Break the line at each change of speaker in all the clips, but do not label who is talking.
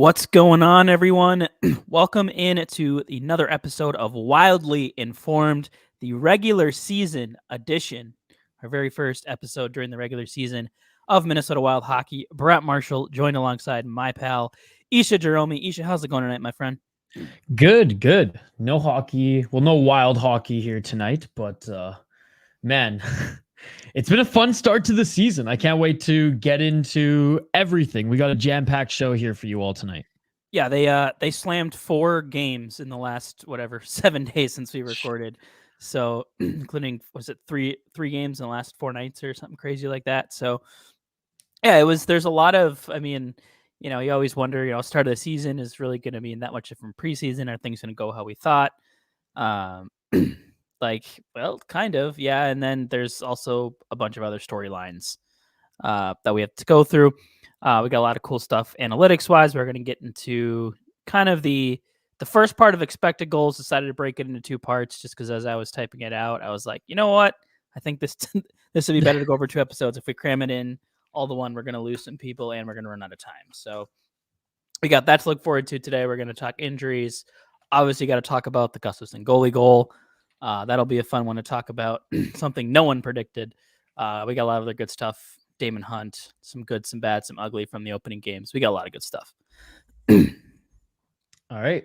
What's going on, everyone? Welcome in to another episode of Wildly Informed, the regular season edition, our very first episode during the regular season of Minnesota Wild Hockey. Brett Marshall joined alongside my pal, Isha Jerome. Isha, how's it going tonight, my friend?
Good. No hockey. Well, no wild hockey here tonight, but man, it's been a fun start to the season. I can't wait to get into everything. We got a jam-packed show here for you all tonight.
Yeah, they slammed 4 games in the last 7 days since we recorded. So, including three games in the last 4 nights or something crazy like that. So, yeah, there's a lot of, you always wonder, start of the season is really going to be that much different preseason. Are things going to go how we thought? Well, kind of, yeah. And then there's also a bunch of other storylines that we have to go through. We got a lot of cool stuff analytics wise. We're going to get into kind of the first part of expected goals. Decided to break it into 2 parts just because as I was typing it out, I was like, you know what? I think this would be better to go over 2 episodes. If we cram it in all the one, we're going to lose some people and we're going to run out of time. So we got that to look forward to today. We're going to talk injuries. Obviously, got to talk about the Gustafsson goalie goal. That'll be a fun one to talk about. Something no one predicted. We got a lot of other good stuff. Damon Hunt, some good, some bad, some ugly from the opening games. We got a lot of good stuff.
All right.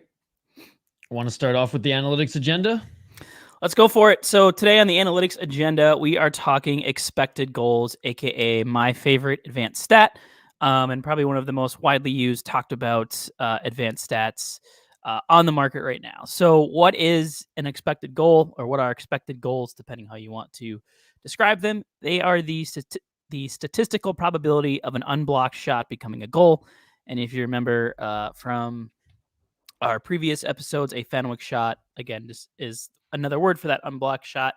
I want to start off with the analytics agenda.
Let's go for it. So today on the analytics agenda, we are talking expected goals, aka my favorite advanced stat, and probably one of the most widely used, talked about advanced stats on the market right now. So what is an expected goal, or what are expected goals, depending how you want to describe them? They are the statistical probability of an unblocked shot becoming a goal. And if you remember from our previous episodes, a Fenwick shot, again, this is another word for that unblocked shot.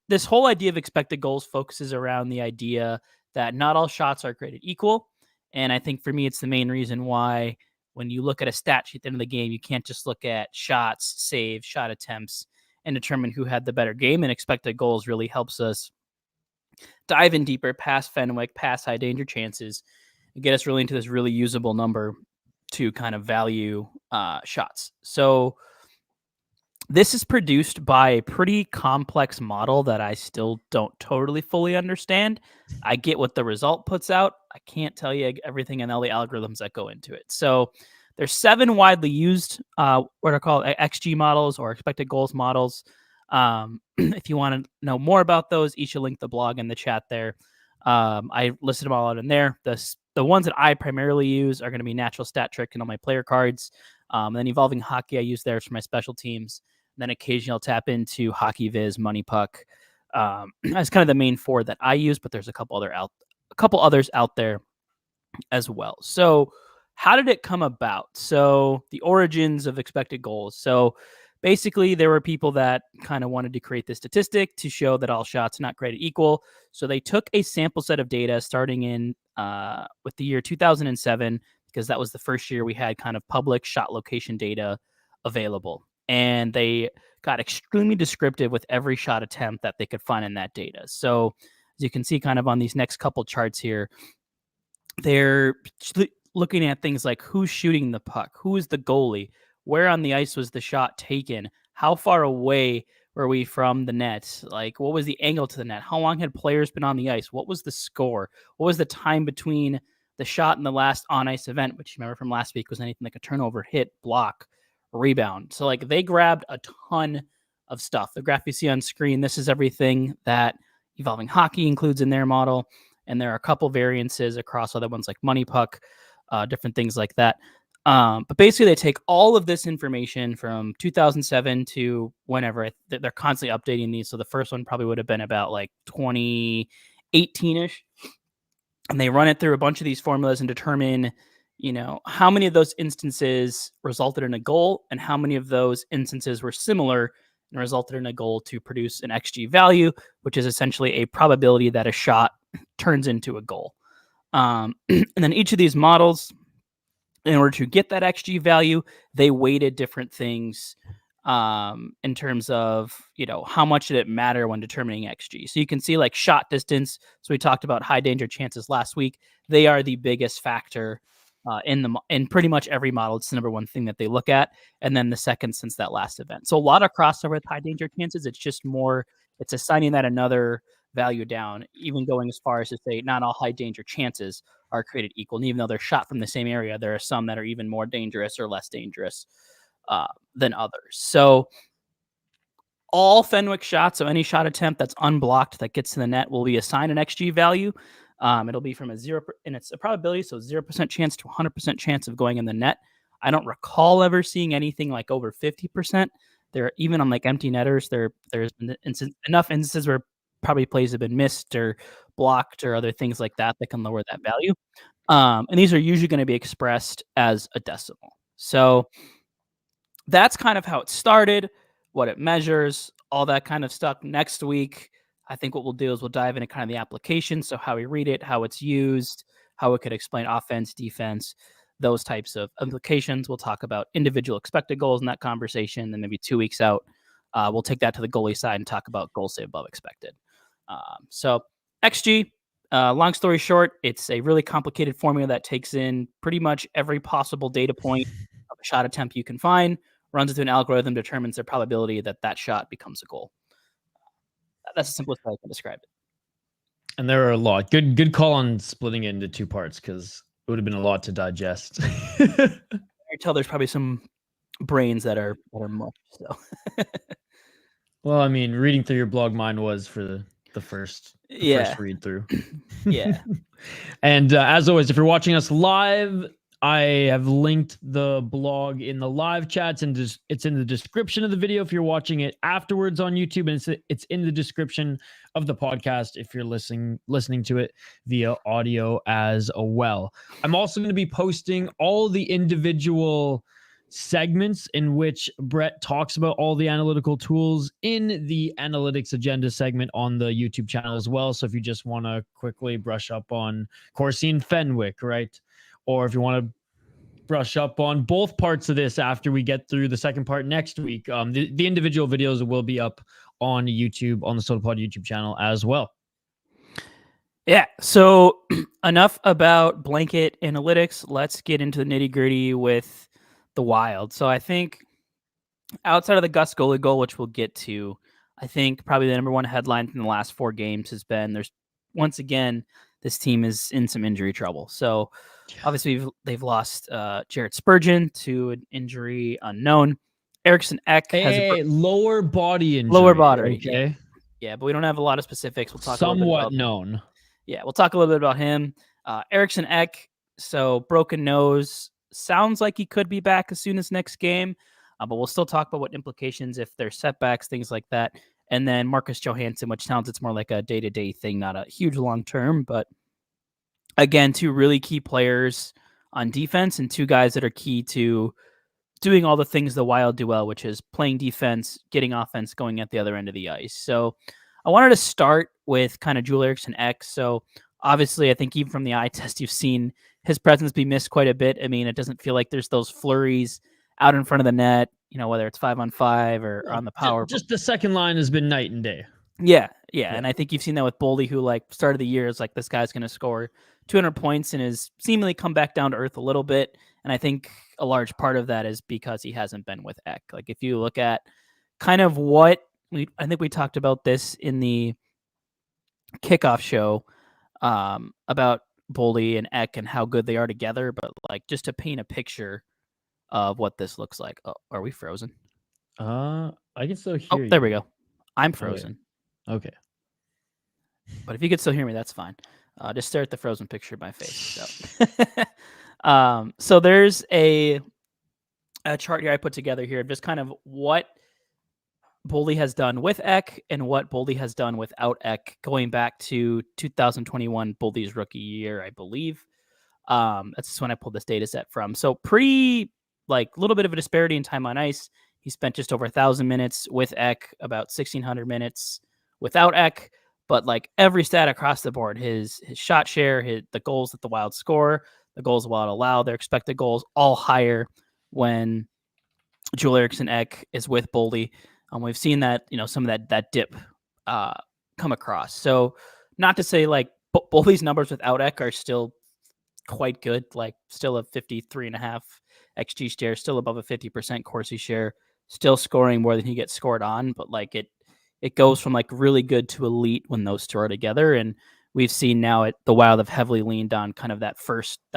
This whole idea of expected goals focuses around the idea that not all shots are created equal. And I think for me, it's the main reason why when you look at a stat sheet at the end of the game, you can't just look at shots, saves, shot attempts, and determine who had the better game. And expected goals really helps us dive in deeper past Fenwick, past high danger chances, and get us really into this really usable number to kind of value shots. So this is produced by a pretty complex model that I still don't totally fully understand. I get what the result puts out. I can't tell you everything and all the algorithms that go into it. So there's 7 widely used what are called XG models or expected goals models. If you want to know more about those, you should link the blog in the chat there. I listed them all out in there. The ones that I primarily use are going to be Natural Stat Trick and all my player cards. And then Evolving Hockey I use there for my special teams. And then occasionally I'll tap into Hockey Viz, Money Puck. That's kind of the main 4 that I use, but there's a couple others out there as well. So how did it come about? So the origins of expected goals. So basically, there were people that kind of wanted to create this statistic to show that all shots are not created equal. So they took a sample set of data starting in with the year 2007, because that was the first year we had kind of public shot location data available. And they got extremely descriptive with every shot attempt that they could find in that data. So as you can see kind of on these next couple charts here, they're looking at things like who's shooting the puck, who is the goalie, where on the ice was the shot taken, how far away were we from the net, like what was the angle to the net, how long had players been on the ice, what was the score, what was the time between the shot and the last on-ice event, which you remember from last week was anything like a turnover, hit, block, rebound. So like they grabbed a ton of stuff. The graph you see on screen, this is everything that Evolving Hockey includes in their model, and there are a couple variances across other ones like Money Puck, different things like that. But basically, they take all of this information from 2007 to whenever. They're constantly updating these. So the first one probably would have been about like 2018-ish. And they run it through a bunch of these formulas and determine, how many of those instances resulted in a goal and how many of those instances were similar and resulted in a goal to produce an XG value, which is essentially a probability that a shot turns into a goal. And then each of these models, in order to get that XG value, they weighted different things in terms of, how much did it matter when determining XG. So you can see like shot distance. So we talked about high danger chances last week. They are the biggest factor in pretty much every model. It's the number one thing that they look at, and then the second since that last event. So a lot of crossover with high danger chances. It's just more. It's assigning that another value down, even going as far as to say not all high danger chances are created equal. And even though they're shot from the same area, there are some that are even more dangerous or less dangerous than others. So all Fenwick shots, so any shot attempt that's unblocked that gets to the net will be assigned an XG value. It'll be from a 0, and it's a probability, so 0% chance to 100% chance of going in the net. I don't recall ever seeing anything like over 50%. There, even on like empty netters, there's been enough instances where probably plays have been missed or blocked or other things like that that can lower that value. And these are usually going to be expressed as a decimal. So that's kind of how it started, what it measures, all that kind of stuff. Next week, I think what we'll do is we'll dive into kind of the application. So how we read it, how it's used, how it could explain offense, defense, those types of implications. We'll talk about individual expected goals in that conversation. Then maybe 2 weeks out, we'll take that to the goalie side and talk about goals saved above expected. So XG, long story short, it's a really complicated formula that takes in pretty much every possible data point of a shot attempt you can find, runs it through an algorithm, determines the probability that that shot becomes a goal. That's the simplest way I can describe it.
And there are a lot. Good call on splitting it into 2 parts because it would have been a lot to digest.
I can tell there's probably some brains that are much. So,
well, I mean, reading through your blog, mine was for the first read through.
Yeah.
And as always, if you're watching us live, I have linked the blog in the live chats, and it's in the description of the video if you're watching it afterwards on YouTube, and it's in the description of the podcast if you're listening to it via audio as well. I'm also going to be posting all the individual segments in which Brett talks about all the analytical tools in the analytics agenda segment on the YouTube channel as well. So if you just want to quickly brush up on Corsi and Fenwick, right? Or if you want to brush up on both parts of this after we get through the second part next week, the individual videos will be up on YouTube, on the SotaPod YouTube channel as well.
Yeah. So enough about blanket analytics. Let's get into the nitty gritty with the Wild. So I think outside of the Gus goalie goal, which we'll get to, I think probably the number one headline from the last 4 games has been once again, this team is in some injury trouble. So obviously they've lost Jared Spurgeon to an injury unknown. Eriksson Ek has a
lower body injury.
Lower body.
Okay.
Yeah, but we don't have a lot of specifics. We'll talk
somewhat
a little bit about
known.
Yeah, we'll talk a little bit about him. Eriksson Ek, so broken nose. Sounds like he could be back as soon as next game, but we'll still talk about what implications if there's setbacks, things like that. And then Marcus Johansson, which sounds it's more like a day-to-day thing, not a huge long-term, but again, 2 really key players on defense and 2 guys that are key to doing all the things the Wild do well, which is playing defense, getting offense, going at the other end of the ice. So I wanted to start with kind of Joel Eriksson Ek. So obviously, I think even from the eye test, you've seen his presence be missed quite a bit. I mean, it doesn't feel like there's those flurries out in front of the net, whether it's 5-on-5 or on the power.
Just the second line has been night and day.
Yeah. And I think you've seen that with Boldy, who started the year is like, this guy's going to score 200 points and has seemingly come back down to earth a little bit. And I think a large part of that is because he hasn't been with Ek. Like if you look at kind of I think we talked about this in the kickoff show about Boldy and Ek and how good they are together. But just to paint a picture of what this looks like. Oh, are we frozen?
I can still hear you.
There we go. I'm frozen.
Okay.
But if you could still hear me, that's fine. Just stare at the frozen picture of my face. So, so there's a chart here I put together here of just kind of what Boldy has done with Ek and what Boldy has done without Ek going back to 2021, Boldy's rookie year, I believe. That's just when I pulled this data set from. So pretty little bit of a disparity in time on ice. He spent just over 1,000 minutes with Ek, about 1,600 minutes without Ek. But every stat across the board, his shot share, the goals that the Wild score, the goals the Wild allow, their expected goals, all higher when Joel Eriksson Ek is with Boldy. We've seen that, some of that dip come across. So not to say Boldy's numbers without Ek are still quite good, like still a 53.5 XG share, still above a 50% Corsi share, still scoring more than he gets scored on, but like it goes from like really good to elite when those two are together. And we've seen now the Wild have heavily leaned on kind of that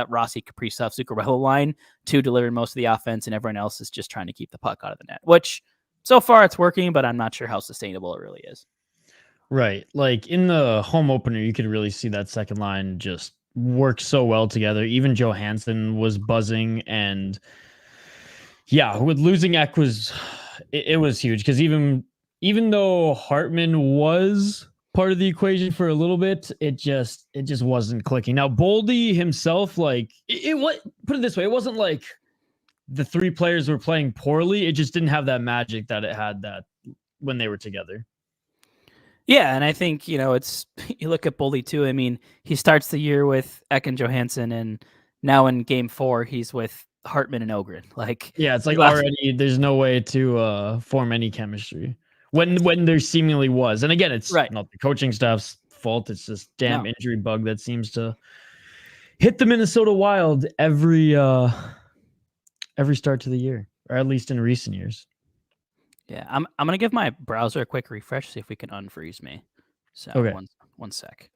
Rossi, Kaprizov, Zuccarello line to deliver most of the offense, and everyone else is just trying to keep the puck out of the net, which so far it's working, but I'm not sure how sustainable it really is.
Right. Like in the home opener, you could really see that second line just work so well together. Even Johansson was buzzing, and yeah, with losing Eck it was huge because even though Hartman was part of the equation for a little bit, it just wasn't clicking. Now Boldy himself, like what put it this way, it wasn't like the three players were playing poorly. It just didn't have that magic that it had that when they were together.
Yeah, and I think, it's you look at Boldy too. I mean, he starts the year with Eck and Johansson, and now in game 4, he's with Hartman and Ogren. Like,
yeah, it's like already there's no way to form any chemistry when there seemingly was. And again, it's not the coaching staff's fault. It's this damn injury bug that seems to hit the Minnesota Wild every start to the year, or at least in recent years.
Yeah, I'm gonna give my browser a quick refresh, see if we can unfreeze me. So
okay.
One sec.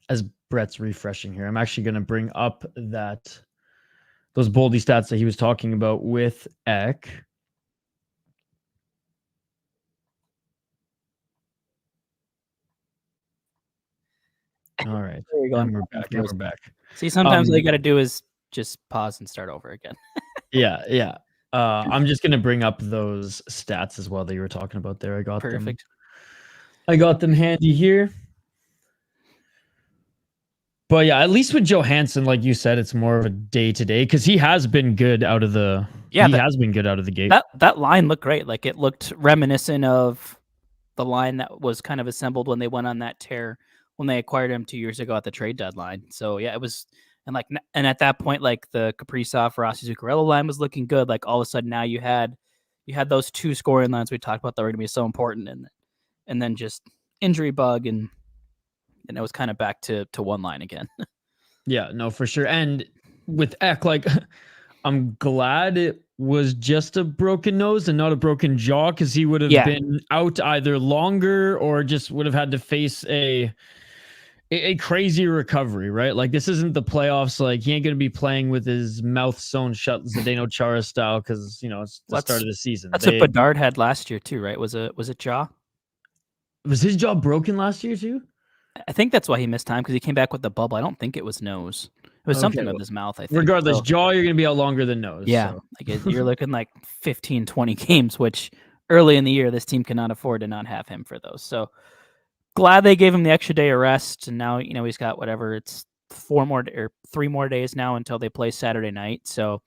As Brett's refreshing here, I'm actually gonna bring up those Boldy stats that he was talking about with Eck. All right.
There you go.
And we're back.
See, sometimes all you got to do is just pause and start over again.
Yeah. I'm just going to bring up those stats as well that you were talking about there. I got
Perfect.
I got them handy here. But yeah, at least with Johansson, like you said, it's more of a day-to-day because he has been good out of the has been good out of the gate.
That line looked great. Like it looked reminiscent of the line that was kind of assembled when they went on that tear when they acquired him 2 years ago at the trade deadline. So yeah, it was, and at that point, like the Kaprizov, Rossi, Zuccarello line was looking good. Like all of a sudden now you had those two scoring lines we talked about that were going to be so important, and then just injury bug, and it was kind of back to one line again.
Yeah, no, for sure. And with Eck, like I'm glad it was just a broken nose and not a broken jaw, because he would have been out either longer or just would have had to face a crazy recovery, right? Like this isn't the playoffs. Like he ain't going to be playing with his mouth sewn shut Zdeno Chara style because, it's the start of the season.
That's what Bedard had last year too, right? Was it jaw?
Was his jaw broken last year too?
I think that's why he missed time, because he came back with the bubble. I don't think it was nose. It was something with his mouth, I think.
Regardless, jaw, you're going to be out longer than nose.
Yeah, so. Like you're looking like 15, 20 games, which early in the year, this team cannot afford to not have him for those. So glad they gave him the extra day of rest, and now he's got whatever, it's 3 more days now until they play Saturday night. So,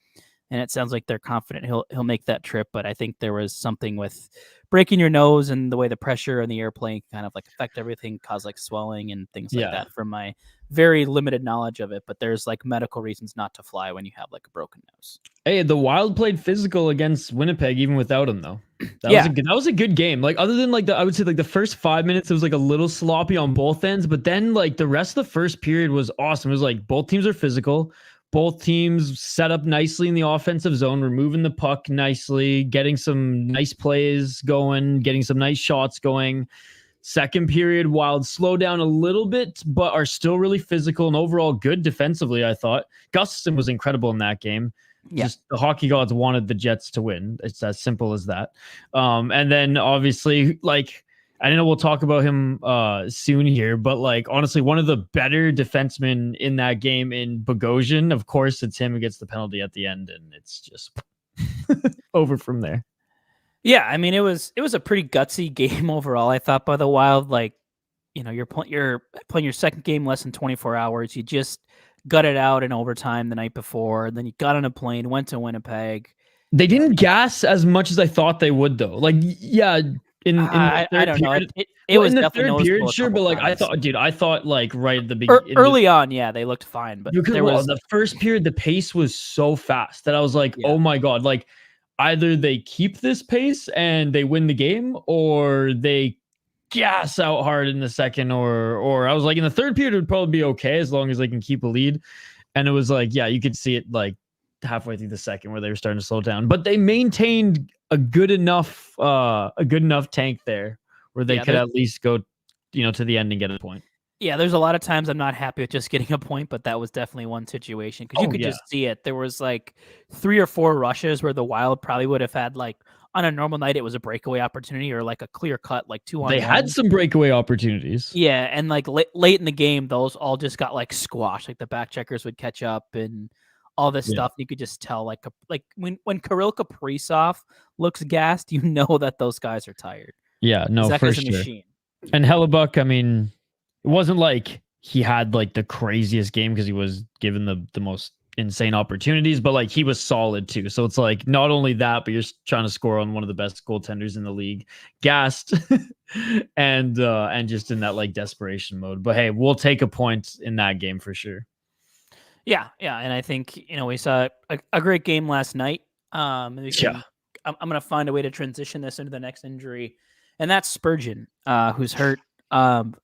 and it sounds like they're confident he'll make that trip. But I think there was something with breaking your nose and the way the pressure and the airplane kind of like affect everything, cause like swelling and things like that, from my very limited knowledge of it. But there's like medical reasons not to fly when you have like a broken nose.
Hey, the Wild played physical against Winnipeg even without him though. That was a good game. Like other than like I would say like the first 5 minutes it was like a little sloppy on both ends, but then like the rest of the first period was awesome. It was like both teams are physical. Both teams set up nicely in the offensive zone, removing the puck nicely, getting some nice plays going, getting some nice shots going. Second period, Wild slow down a little bit, but are still really physical and overall good defensively, I thought. Gustafsson was incredible in that game. Yeah. Just the hockey gods wanted the Jets to win. It's as simple as that. And then obviously, like, I know we'll talk about him soon here, but like honestly, one of the better defensemen in that game in Bogosian. Of course, it's him who gets the penalty at the end, and it's just over from there.
Yeah, I mean, it was a pretty gutsy game overall, I thought, by the Wild. Like, you're playing your second game less than 24 hours. You just got it out in overtime the night before, and then you got on a plane, went to Winnipeg.
They didn't gas as much as I thought they would, though. Like, yeah. In the third period, it was in the third period, sure, but like I thought like right at the beginning,
early on, they looked fine, but
the first period, the pace was so fast that I was like, oh my god, like either they keep this pace and they win the game, or they gas out hard in the second, or I was like in the third period it would probably be okay as long as they can keep a lead. And it was like, yeah, you could see it like halfway through the second where they were starting to slow down, but they maintained a good enough tank there where they could at least go, to the end and get a point.
Yeah, there's a lot of times I'm not happy with just getting a point, but that was definitely one situation because you could just see it. There was like 3 or 4 rushes where the Wild probably would have had like on a normal night it was a breakaway opportunity or like a clear cut like 2-on-1.
They had some breakaway opportunities.
Yeah, and like late in the game, those all just got like squashed. Like the back checkers would catch up and all this stuff. You could just tell like when Kirill Kaprizov looks gassed, you know that those guys are tired.
Yeah, no, for sure. Machine. And Hellebuck, I mean, it wasn't like he had like the craziest game because he was given the most insane opportunities, but like he was solid too. So it's like not only that, but you're trying to score on one of the best goaltenders in the league, gassed, and just in that like desperation mode. But hey, we'll take a point in that game for sure.
Yeah, and I think we saw a great game last night. I'm gonna find a way to transition this into the next injury, and that's Spurgeon, who's hurt.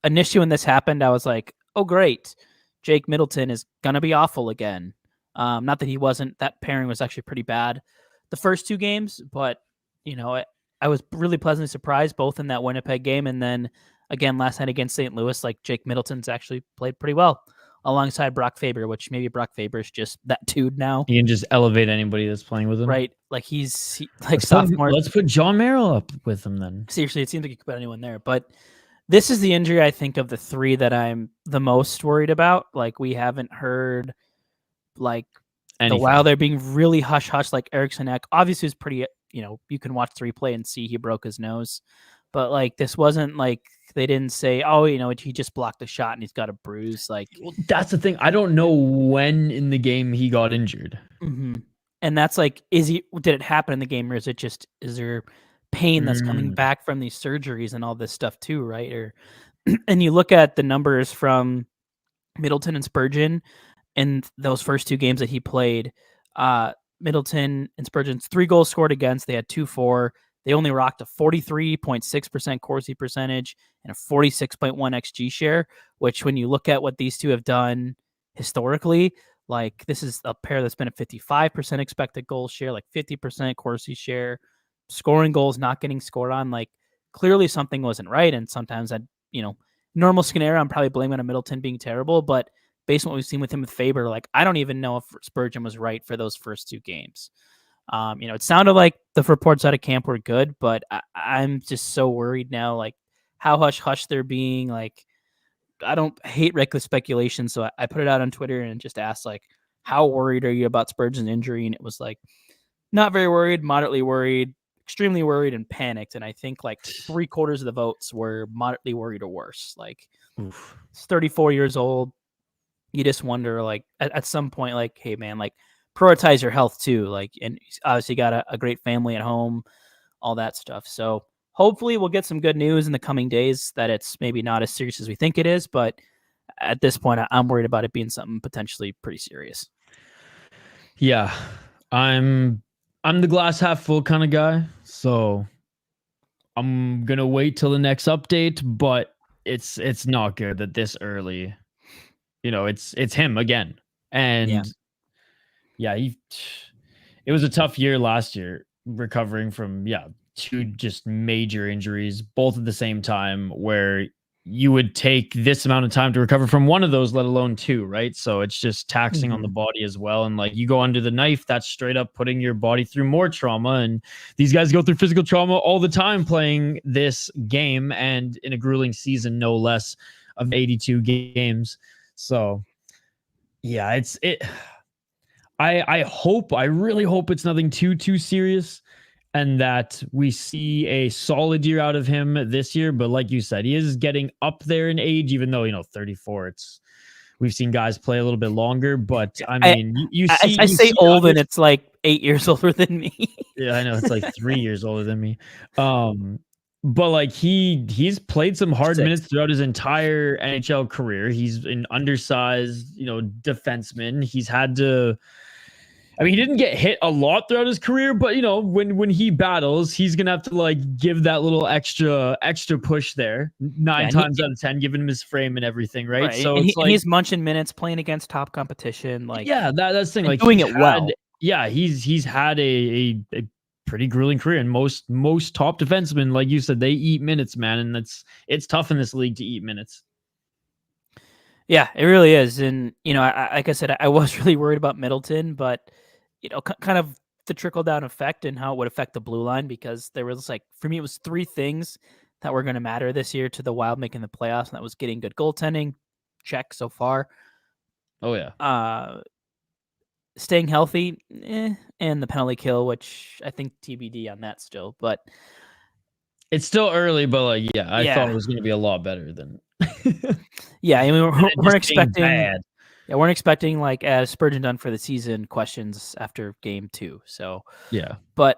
Initially when this happened, I was like, oh, great. Jake Middleton is going to be awful again. Not that he wasn't. That pairing was actually pretty bad the first 2 games, but, I was really pleasantly surprised both in that Winnipeg game and then again last night against St. Louis. Like Jake Middleton's actually played pretty well alongside Brock Faber, which maybe Brock Faber's just that dude now.
He can just elevate anybody that's playing with him.
Right. Like he's like sophomore.
Let's put John Merrill up with him then.
Seriously, it seems like you could put anyone there, but this is the injury, I think, of the 3 that I'm the most worried about. Like, we haven't heard, like, anything. The Wild, they're being really hush-hush, like Eriksson. Obviously, it's pretty, you can watch the replay and see he broke his nose. But, like, this wasn't, like, they didn't say, oh, he just blocked a shot and he's got a bruise. Like,
well, that's the thing. I don't know when in the game he got injured.
Mm-hmm. And that's, like, did it happen in the game, or is there pain that's coming back from these surgeries and all this stuff too, right? And you look at the numbers from Middleton and Spurgeon in those first 2 games that he played. Middleton and Spurgeon's 3 goals scored against. They had 2-4. They only rocked a 43.6% Corsi percentage and a 46.1 XG share, which when you look at what these 2 have done historically, like this is a pair that's been at 55% expected goal share, like 50% Corsi share. Scoring goals, not getting scored on, like clearly something wasn't right. And sometimes normal scenario, I'm probably blaming on Middleton being terrible, but based on what we've seen with him with Faber, like I don't even know if Spurgeon was right for those first 2 games. It sounded like the reports out of camp were good, but I'm just so worried now, like how hush they're being. Like I don't hate reckless speculation, so I put it out on Twitter and just asked like, how worried are you about Spurgeon's injury? And it was like, not very worried, moderately worried, extremely worried, and panicked. And I think like 3/4 of the votes were moderately worried or worse. Like, He's 34 years old. You just wonder, like, at some point, like, hey, man, like, prioritize your health too. Like, and he's obviously got a great family at home, all that stuff. So hopefully we'll get some good news in the coming days that it's maybe not as serious as we think it is. But at this point, I'm worried about it being something potentially pretty serious.
Yeah, I'm the glass half full kind of guy. So I'm going to wait till the next update, but it's not good that this early, it's him again. And it was a tough year last year recovering from, 2 just major injuries, both at the same time, where you would take this amount of time to recover from one of those, let alone 2, right? So it's just taxing on the body as well. And like you go under the knife, that's straight up putting your body through more trauma. And these guys go through physical trauma all the time playing this game, and in a grueling season, no less, of 82 games. So yeah, I really hope it's nothing too serious, and that we see a solid year out of him this year. But like you said, he is getting up there in age, even though, 34, we've seen guys play a little bit longer, but I mean, I
say old and it's like 8 years older than me.
Yeah, I know. It's like 3 years older than me. But like he's played some hard minutes throughout his entire NHL career. He's an undersized, defenseman. He's had to, I mean, he didn't get hit a lot throughout his career, but you know, when he battles, he's gonna have to like give that little extra push there. Nine times out of 10, giving him his frame and everything, right? So
and
it's like
he's munching minutes, playing against top competition. Like,
yeah, that's the thing. Like
doing it well.
Yeah, he's had a pretty grueling career, and most top defensemen, like you said, they eat minutes, man, and it's tough in this league to eat minutes.
Yeah, it really is. And, you know, like I said, I was really worried about Middleton, but, you know, kind of the trickle down effect and how it would affect the blue line, because there was like, for me, it was three things that were going to matter this year to the Wild making the playoffs. And that was getting good goaltending, check so far.
Oh, yeah.
Staying healthy, and the penalty kill, which I think TBD on that still. But
it's still early, but like, yeah, I thought it was going to be a lot better than.
Yeah, I mean, we're expecting
bad.
Yeah, we're expecting, like, as Spurgeon done for the season, questions after game 2. So
yeah,
but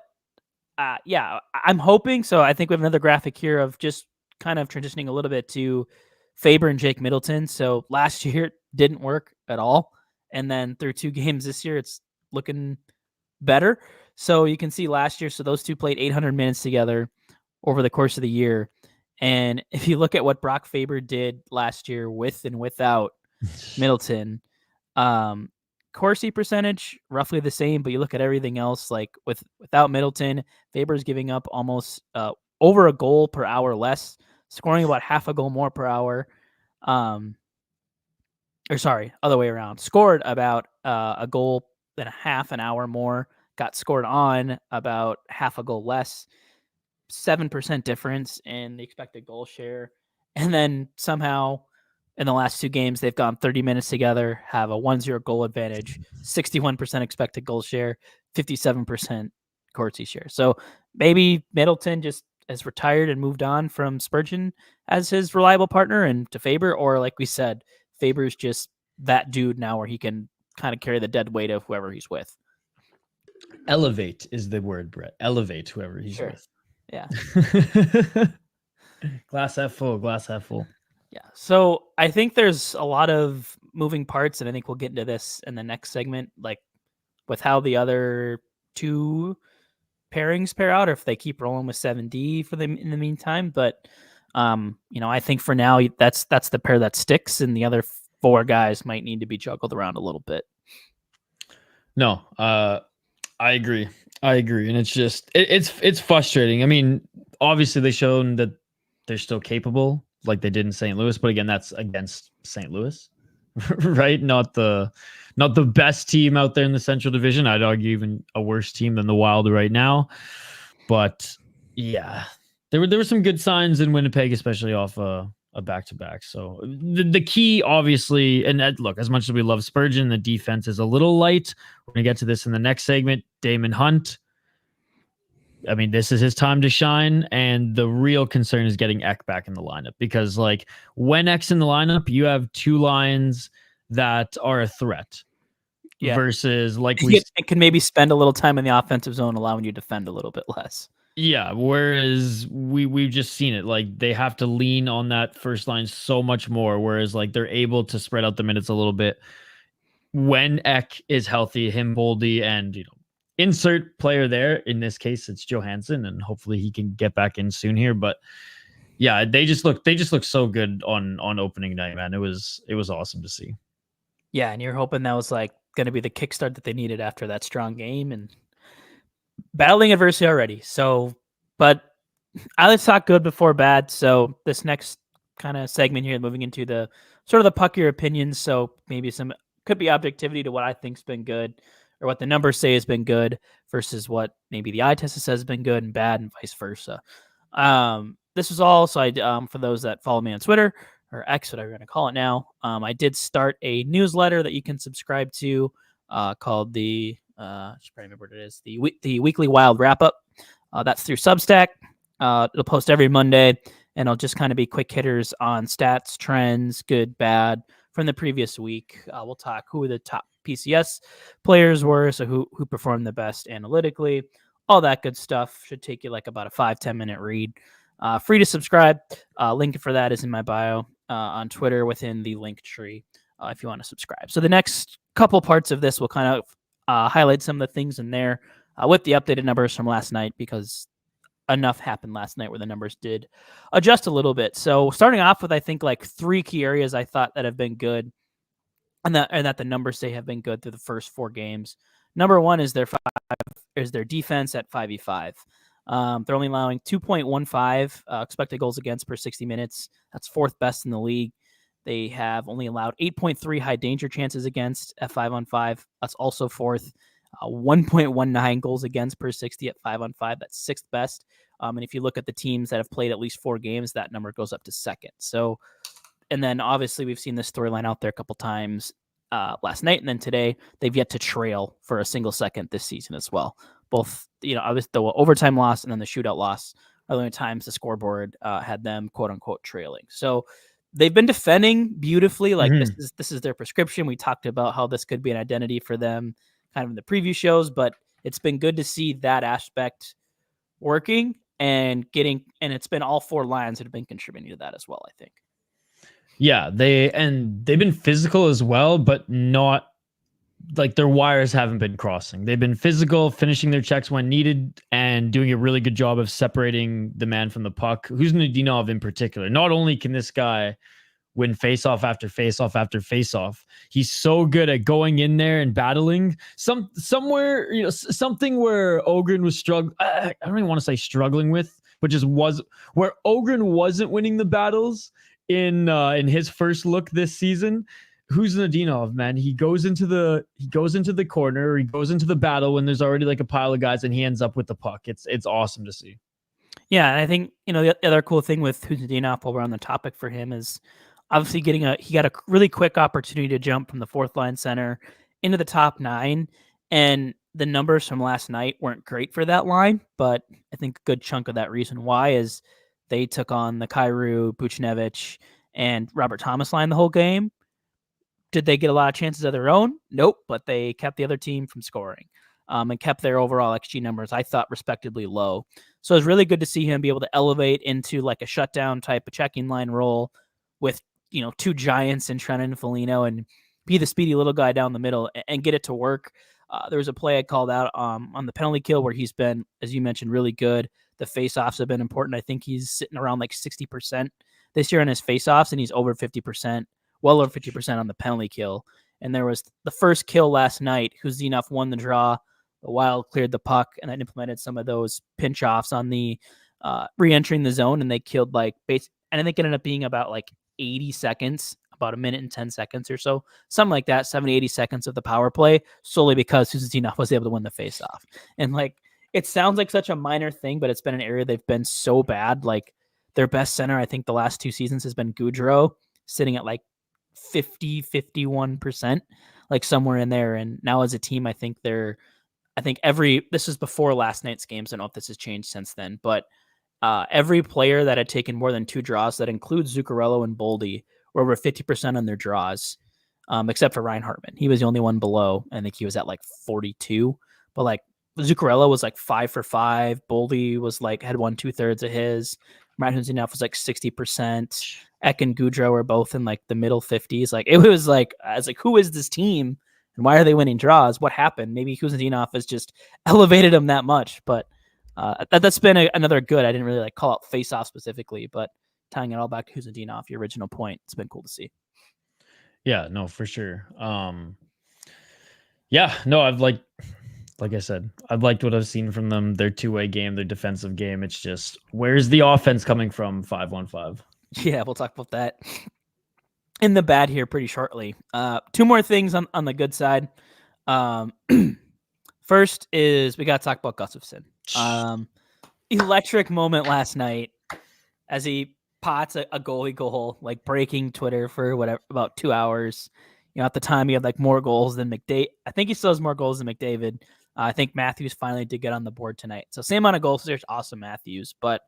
yeah, I'm hoping. So I think we have another graphic here of just kind of transitioning a little bit to Faber and Jake Middleton. So last year it didn't work at all, and then through 2 games this year, it's looking better. So you can see last year, so those two played 800 minutes together over the course of the year. And if you look at what Brock Faber did last year with and without Middleton, Corsi percentage roughly the same, but you look at everything else, like without Middleton, Faber's giving up almost over a goal per hour less, scoring about half a goal more per hour. Or sorry, other way around. Scored about a goal and a half an hour more, got scored on about half a goal less. 7% difference in the expected goal share. And then somehow in the last 2 games, they've gone 30 minutes together, have a 1-0 goal advantage, 61% expected goal share, 57% Corsi share. So maybe Middleton just has retired and moved on from Spurgeon as his reliable partner and to Faber, or like we said, Faber's just that dude now where he can kind of carry the dead weight of whoever he's with.
Elevate is the word, Brett. Elevate whoever he's with.
Yeah.
Glass half full, glass half full.
Yeah. So I think there's a lot of moving parts, and I think we'll get into this in the next segment, like with how the other 2 pairings pair out, or if they keep rolling with 7D for them in the meantime. But you know, I think for now that's the pair that sticks, and the other 4 guys might need to be juggled around a little bit.
No, I agree. And it's just it's frustrating. I mean, obviously they've shown that they're still capable, like they did in St. Louis, but again, that's against St. Louis, right? Not the best team out there in the Central Division. I'd argue even a worse team than the Wild right now. But yeah, there were some good signs in Winnipeg, especially off a back-to-back. So the key, obviously, and look, as much as we love Spurgeon, the defense is a little light. We're going to get to this in the next segment. Damon Hunt, I mean, this is his time to shine, and the real concern is getting Ek back in the lineup, because like when Ek's in the lineup, you have 2 lines that are a threat. Yeah. Versus like
it can maybe spend a little time in the offensive zone, allowing you to defend a little bit less.
Yeah, whereas we've just seen it, like they have to lean on that first line so much more, whereas like they're able to spread out the minutes a little bit when Ek is healthy, him, Boldy, and you know, insert player there. In this case, it's Johansson, and hopefully he can get back in soon here. But yeah, they just look so good on opening night, man. It was awesome to see.
Yeah, and you're hoping that was like going to be the kickstart that they needed after that strong game and battling adversity already. So, but let's talk good before bad. So this next kind of segment here, moving into the sort of the puckier opinions. So maybe some could be objectivity to what I think's been good, or what the numbers say has been good, versus what maybe the eye test says has been good and bad, and vice versa. This was all, so for those that follow me on Twitter, or X, whatever you're going to call it now, I did start a newsletter that you can subscribe to called the, I should probably remember what it is, the Weekly Wild Wrap-Up. That's through Substack. It'll post every Monday, and it'll just kind of be quick hitters on stats, trends, good, bad, from the previous week. We'll talk who the top PCS players were, so who performed the best analytically, all that good stuff. Should take you like about a 5-10 minute read. Free to subscribe. Link for that is in my bio on Twitter within the link tree if you want to subscribe. So the next couple parts of this will kind of highlight some of the things in there with the updated numbers from last night, because enough happened last night where the numbers did adjust a little bit. So starting off with, I think, like 3 key areas I thought that have been good, and that the numbers say have been good through the first 4 games. Number one is their defense at 5v5. They're only allowing 2.15 expected goals against per 60 minutes. That's 4th best in the league. They have only allowed 8.3 high danger chances against at 5-on-5. That's also 4th. 1.19 goals against per 60 at 5-on-5. That's 6th best. And if you look at the teams that have played at least 4 games, that number goes up to 2nd. So, and then obviously we've seen this storyline out there a couple times last night and then today. They've yet to trail for a single second this season as well. Both, obviously the overtime loss and then the shootout loss are the only times the scoreboard had them quote unquote trailing. So they've been defending beautifully. Like this is their prescription. We talked about how this could be an identity for them kind of in the preview shows, but it's been good to see that aspect working and it's been all 4 lines that have been contributing to that as well, I think.
Yeah, they've been physical as well, but not like their wires haven't been crossing. They've been physical, finishing their checks when needed, and doing a really good job of separating the man from the puck. Huznadinov in particular. Not only can this guy win face-off after face-off after face-off, he's so good at going in there and battling. Somewhere, something where Ogren was struggling. I don't even want to say struggling with, but just was where Ogren wasn't winning the battles in his first look this season. Huznadinov, man, he goes into the corner, he goes into the battle when there's already like a pile of guys, and he ends up with the puck. It's awesome to see.
Yeah, and I think the other cool thing with Huznadinov, while we're on the topic for him, is obviously he got a really quick opportunity to jump from the 4th line center into the top 9, and the numbers from last night weren't great for that line, but I think a good chunk of that reason why is they took on the Kyrou, Buchnevich, and Robert Thomas line the whole game. Did they get a lot of chances of their own? Nope, but they kept the other team from scoring and kept their overall XG numbers, I thought, respectably low. So it was really good to see him be able to elevate into like a shutdown type of checking line role with 2 giants in Trennan and Foligno, and be the speedy little guy down the middle and get it to work. There was a play I called out on the penalty kill where he's been, as you mentioned, really good. The face-offs have been important. I think he's sitting around like 60% this year on his face-offs, and he's over 50%, well over 50% on the penalty kill. And there was the first kill last night. Huznadinov won the draw. The Wild cleared the puck and then implemented some of those pinch-offs on the re-entering the zone, and they killed and I think it ended up being about like 80 seconds, about 1 minute and 10 seconds or so, something like that, 70, 80 seconds of the power play, solely because Huznadinov was able to win the face-off. And it sounds like such a minor thing, but it's been an area they've been so bad. Like their best center, I think the last 2 seasons has been Gaudreau, sitting at like 51%, like somewhere in there. And now as a team, I think this is before last night's games. I don't know if this has changed since then, but every player that had taken more than 2 draws, that includes Zuccarello and Boldy, were over 50% on their draws, except for Ryan Hartman. He was the only one below. I think he was at like 42, but like Zuccarello was like 5 for 5. Boldy was had won 2/3 of his. Matt Huznadinov was like 60%. Eck and Gaudreau were both in like the middle 50s. Like it was like, I was like, who is this team and why are they winning draws? What happened? Maybe Huznadinov has just elevated them that much, but that's been another good. I didn't really call out face-off specifically, but tying it all back to Huznadinov, your original point, it's been cool to see.
Yeah, no, for sure. Yeah, no, like I said, I've liked what I've seen from them. Their 2-way game, their defensive game. It's just, where's the offense coming from 5-on-5?
Yeah, we'll talk about that in the bad here pretty shortly. 2 more things on the good side. First is we got to talk about Gustafsson. Electric moment last night as he pots a goalie goal, breaking Twitter for about 2 hours. At the time he had more goals than McDavid. I think he still has more goals than McDavid. I think Matthews finally did get on the board tonight. So same amount of goals. There's awesome Matthews, but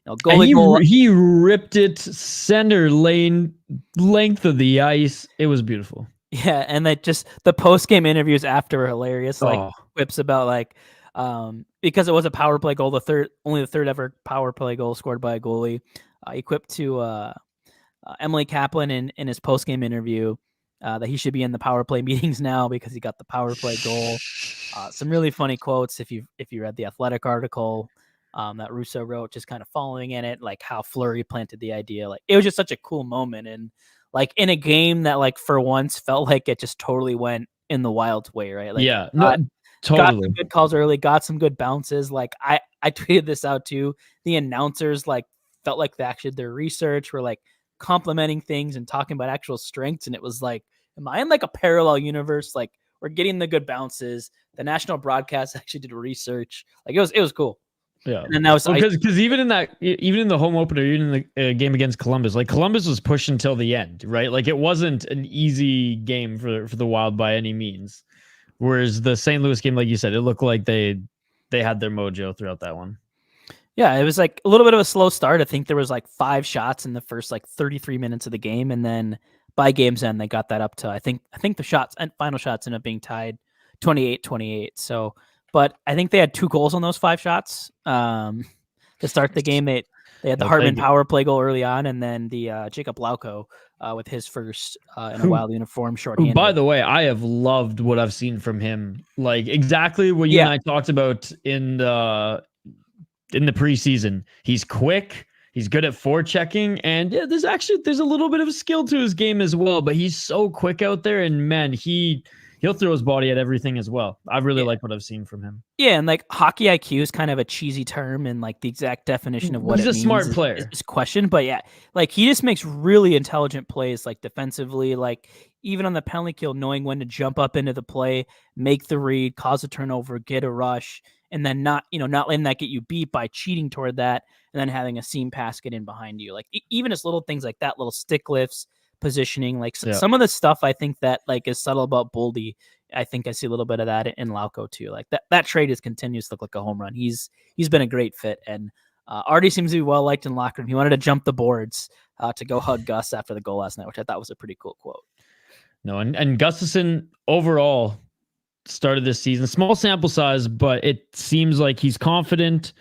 goalie goal.
He ripped it center lane, length of the ice. It was beautiful.
Yeah, and just the post game interviews after were hilarious. Quips about because it was a power play goal, only the third ever power play goal scored by a goalie. He quipped to Emily Kaplan in his post game interview that he should be in the power play meetings now because he got the power play goal. Some really funny quotes if you read the Athletic article that Russo wrote, just kind of following in it, like how Fleury planted the idea. Like it was just such a cool moment, and like in a game that like for once felt like it just totally went in the Wild's way, right? Like
yeah, no,
got
totally.
some good calls early, got some good bounces. Like I tweeted this out too. The announcers like felt like they actually did their research, were like complimenting things and talking about actual strengths, and it was like, am I in like a parallel universe? Like we're getting the good bounces. The national broadcast actually did research. Like it was cool.
Yeah,
and then that was
because even in the home opener, even in the game against Columbus, like Columbus was pushed until the end, right? Like it wasn't an easy game for the Wild by any means. Whereas the St. Louis game, like you said, it looked like they had their mojo throughout that one.
Yeah, it was like a little bit of a slow start. I think there was like 5 shots in the first like 33 minutes of the game, and then by game's end they got that up to I think the shots and final shots ended up being tied 28-28. So, but I think they had 2 goals on those 5 shots to start the game. They had the Hartman power play goal early on, and then the Jacob Lauko with his first in a Wild uniform, shorthanded.
By the way, I have loved what I've seen from him. Like exactly what you and I talked about in the preseason. He's quick. He's good at forechecking, and yeah, there's a little bit of a skill to his game as well. But he's so quick out there, and man, he'll throw his body at everything as well. I really like what I've seen from him.
Yeah, and like hockey IQ is kind of a cheesy term, and like the exact definition of what
he's
it
a
means
smart player
is questioned. But yeah, like he just makes really intelligent plays, like defensively, like even on the penalty kill, knowing when to jump up into the play, make the read, cause a turnover, get a rush, and then not letting that get you beat by cheating toward that, and then having a seam pass get in behind you. Like even just little things like that, little stick lifts, positioning, like some of the stuff I think that like is subtle about Boldy. I think I see a little bit of that in Lauko too. Like that trade is continues to look like a home run. He's been a great fit, and Artie seems to be well liked in locker room. He wanted to jump the boards to go hug Gus after the goal last night, which I thought was a pretty cool quote.
No, and Gustafsson overall started this season, small sample size, but it seems like he's confident,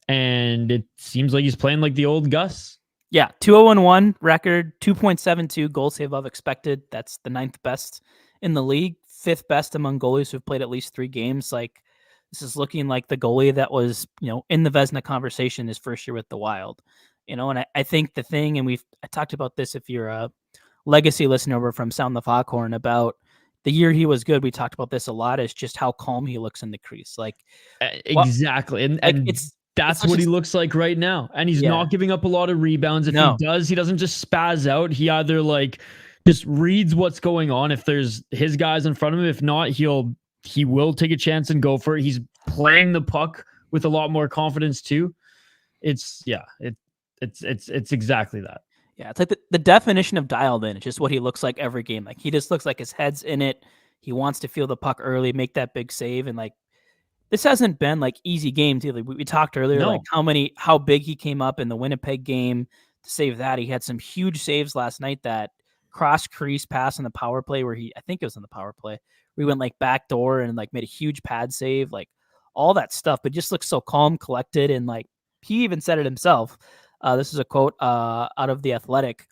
and it seems like he's playing like the old Gus.
Yeah, 2-0-1 record, 2.72 goal save above expected. That's the 9th best in the league, 5th best among goalies who've played at least 3 games. Like this is looking like the goalie that was, in the Vezina conversation his first year with the Wild. And I think the thing, and I talked about this if you're a legacy listener over from Sound the Foghorn about the year he was good. We talked about this a lot, is just how calm he looks in the crease. Like
exactly. And that's what he looks like right now. And he's not giving up a lot of rebounds. If he does, he doesn't just spaz out. He either like just reads what's going on. If there's his guys in front of him, if not, he will take a chance and go for it. He's playing the puck with a lot more confidence too. It's exactly that.
Yeah, it's like the definition of dialed in. It's just what he looks like every game. Like he just looks like his head's in it. He wants to feel the puck early, make that big save, and like this hasn't been like easy games either. We talked earlier like how big he came up in the Winnipeg game to save that. He had some huge saves last night. That cross crease pass on the power play where I think it was on the power play, where he went like backdoor and like made a huge pad save, like all that stuff. But just looks so calm, collected, and like he even said it himself. This is a quote out of The Athletic.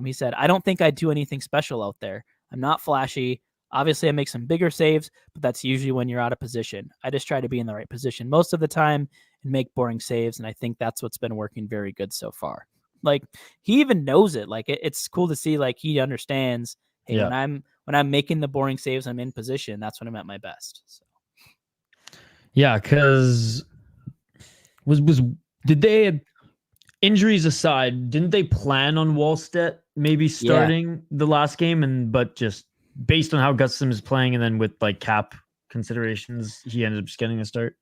He said, "I don't think I do anything special out there. I'm not flashy. Obviously, I make some bigger saves, but that's usually when you're out of position. I just try to be in the right position most of the time and make boring saves, and I think that's what's been working very good so far." Like he even knows it. Like it's cool to see. Like he understands. Hey, when I'm making the boring saves, I'm in position. That's when I'm at my best. So.
Yeah, because did they? Injuries aside, didn't they plan on Wallstedt maybe starting the last game, but just based on how Gustafsson is playing, and then with like cap considerations, he ended up just getting a start?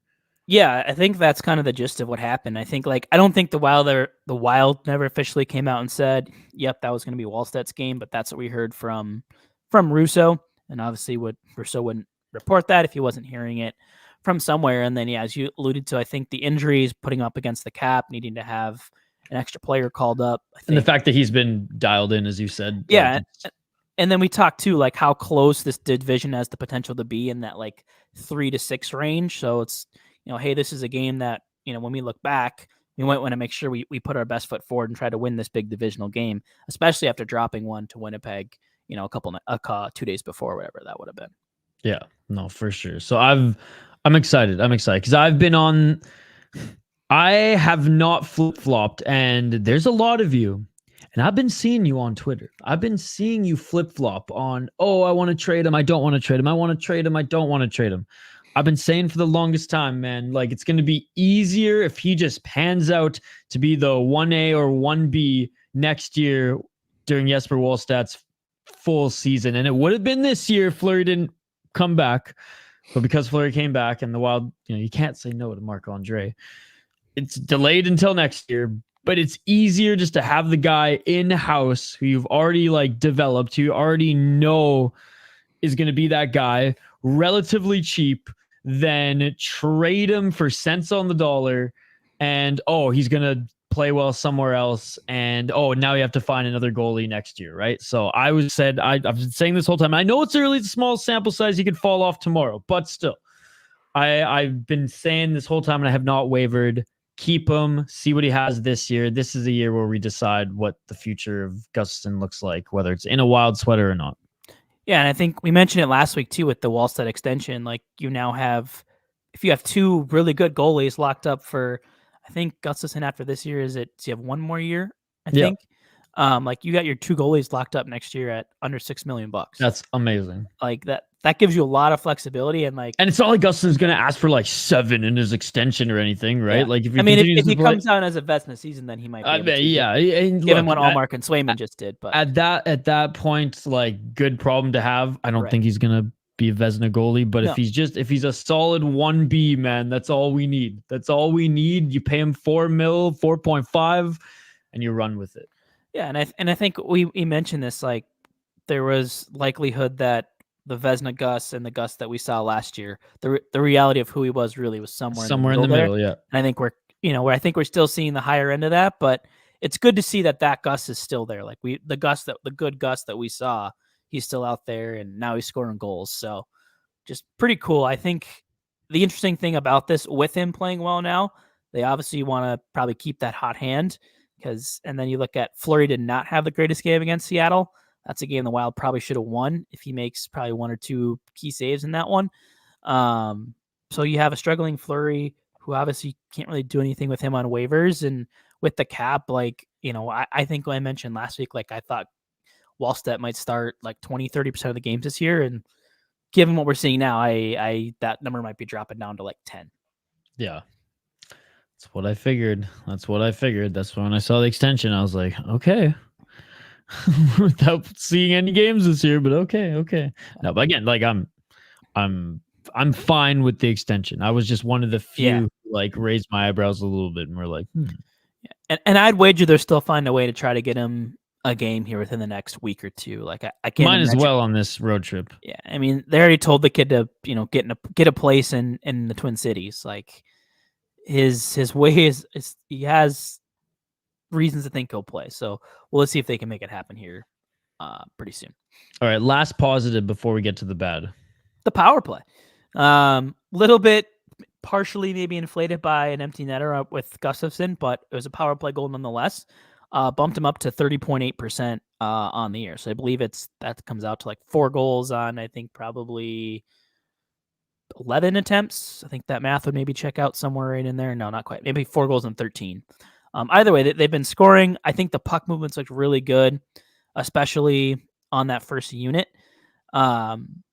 Yeah, I think that's kind of the gist of what happened. I think I don't think the Wild never officially came out and said, "Yep, that was going to be Wallstedt's game," but that's what we heard from Russo, and obviously Russo wouldn't report that if he wasn't hearing it from somewhere. And then as you alluded to, I think the injuries putting up against the cap, needing to have an extra player called up.
And the fact that he's been dialed in, as you said.
Yeah. And then we talked too, like how close this division has the potential to be in that like 3 to 6 range. So it's, hey, this is a game that, when we look back, we might want to make sure we put our best foot forward and try to win this big divisional game, especially after dropping one to Winnipeg a couple 2 days before, whatever that would have been.
Yeah, no, for sure. So I'm excited. I'm excited because I have not flip-flopped, and there's a lot of you. And I've been seeing you on Twitter. I've been seeing you flip-flop on, oh, I want to trade him. I don't want to trade him. I want to trade him. I don't want to trade him. I've been saying for the longest time, man, like it's going to be easier if he just pans out to be the 1A or 1B next year during Jesper Wallstedt's full season. And it would have been this year if Fleury didn't come back. But because Fleury came back and the Wild, you can't say no to Marc-Andre. It's delayed until next year, but it's easier just to have the guy in-house who you've already developed, who you already know is going to be that guy, relatively cheap, than trade him for cents on the dollar and, oh, he's going to play well somewhere else, and, oh, now you have to find another goalie next year, right? So I've been saying this whole time, I know it's early, it's a small sample size, he could fall off tomorrow, but still, I've been saying this whole time and I have not wavered. Keep him, see what he has this year. This is a year where we decide what the future of Gustafsson looks like, whether it's in a Wild sweater or not.
Yeah, and I think we mentioned it last week too with the Wallstedt extension. Like you now have, if you have two really good goalies locked up for, I think Gustafsson after this year do you have one more year? I think. Like you got your two goalies locked up next year at under $6 million.
That's amazing.
Like that gives you a lot of flexibility and
it's not like Gustafsson's going to ask for 7 in his extension or anything, right?
Yeah.
Like if
if he comes down as a vet in the season, then he might be able to given what Allmark and Swayman just did. But
at that point, good problem to have. I don't think he's going to be a Vezina goalie, but if he's a solid 1B, man, that's all we need. That's all we need. You pay him $4 million, 4.5, and you run with it.
Yeah, and I think we mentioned this, there was likelihood that the Vezina Gus and the Gus that we saw last year, the reality of who he was really was somewhere in the middle.
Yeah.
And I think we're still seeing the higher end of that, but it's good to see that Gus is still there. The good Gus that we saw, he's still out there and now he's scoring goals. So just pretty cool. I think the interesting thing about this with him playing well now, they obviously want to probably keep that hot hand and then you look at Fleury did not have the greatest game against Seattle. That's a game the Wild probably should have won if he makes probably one or two key saves in that one. So you have a struggling Fleury who obviously can't really do anything with him on waivers and with the cap. I think I mentioned last week, I thought Wallstedt might start 20-30% of the games this year. And given what we're seeing now, that number might be dropping down to 10.
Yeah. That's what I figured. That's when I saw the extension, I was like, okay. Without seeing any games this year, but okay. No, but again, I'm fine with the extension. I was just one of the few who raised my eyebrows a little bit and were like,
Yeah. And I'd wager they'll still find a way to try to get him a game here within the next week or two. I can't.
Mine as well on this road trip.
Yeah, I mean, they already told the kid to get a place in the Twin Cities. His way is he has reasons to think he'll play. So we'll see if they can make it happen here pretty soon.
All right, last positive before we get to the bad.
The power play. Little bit partially maybe inflated by an empty netter with Gustafsson, but it was a power play goal nonetheless. Bumped him up to 30.8% on the year. So I believe that comes out to 4 goals on, I think, probably 11 attempts. I think that math would maybe check out somewhere right in there. No, not quite. Maybe 4 goals on 13. Either way, they've been scoring. I think the puck movements look really good, especially on that first unit. And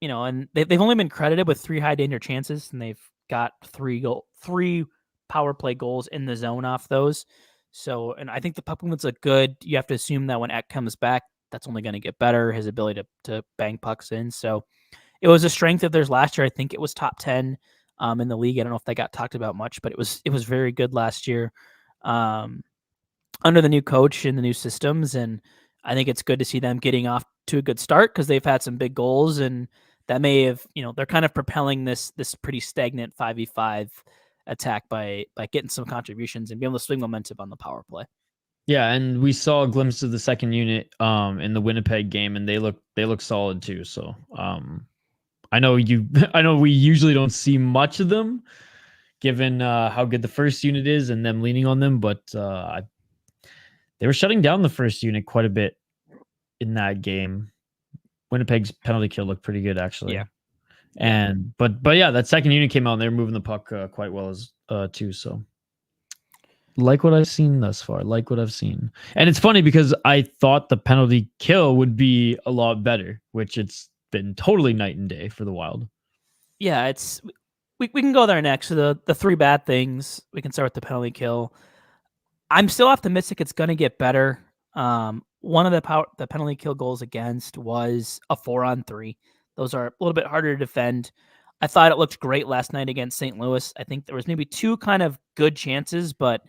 they've only been credited with 3 high danger chances, and they've got 3 power play goals in the zone off those. So, and I think the puck movements look good. You have to assume that when Eck comes back, that's only going to get better, his ability to bang pucks in. So it was a strength of theirs last year. I think it was top 10 in the league. I don't know if that got talked about much, but it was very good last year under the new coach and the new systems. And I think it's good to see them getting off to a good start because they've had some big goals, and that may have, they're kind of propelling this pretty stagnant 5v5 attack by getting some contributions and being able to swing momentum on the power play. Yeah,
and we saw a glimpse of the second unit in the Winnipeg game, and they look solid too. So I know we usually don't see much of them, given how good the first unit is and them leaning on them, but they were shutting down the first unit quite a bit in that game. Winnipeg's penalty kill looked pretty good actually.
Yeah.
And but yeah, that second unit came out and they were moving the puck quite well as too. So like what I've seen thus far, like what I've seen. And it's funny because I thought the penalty kill would be a lot better, which it's been totally night and day for the Wild.
Yeah, it's we can go there next. So the three bad things. We can start with the penalty kill. I'm still optimistic it's going to get better. One of the penalty kill goals against was a 4-on-3. Those are a little bit harder to defend. I thought it looked great last night against St. Louis. I think there was maybe two kind of good chances, but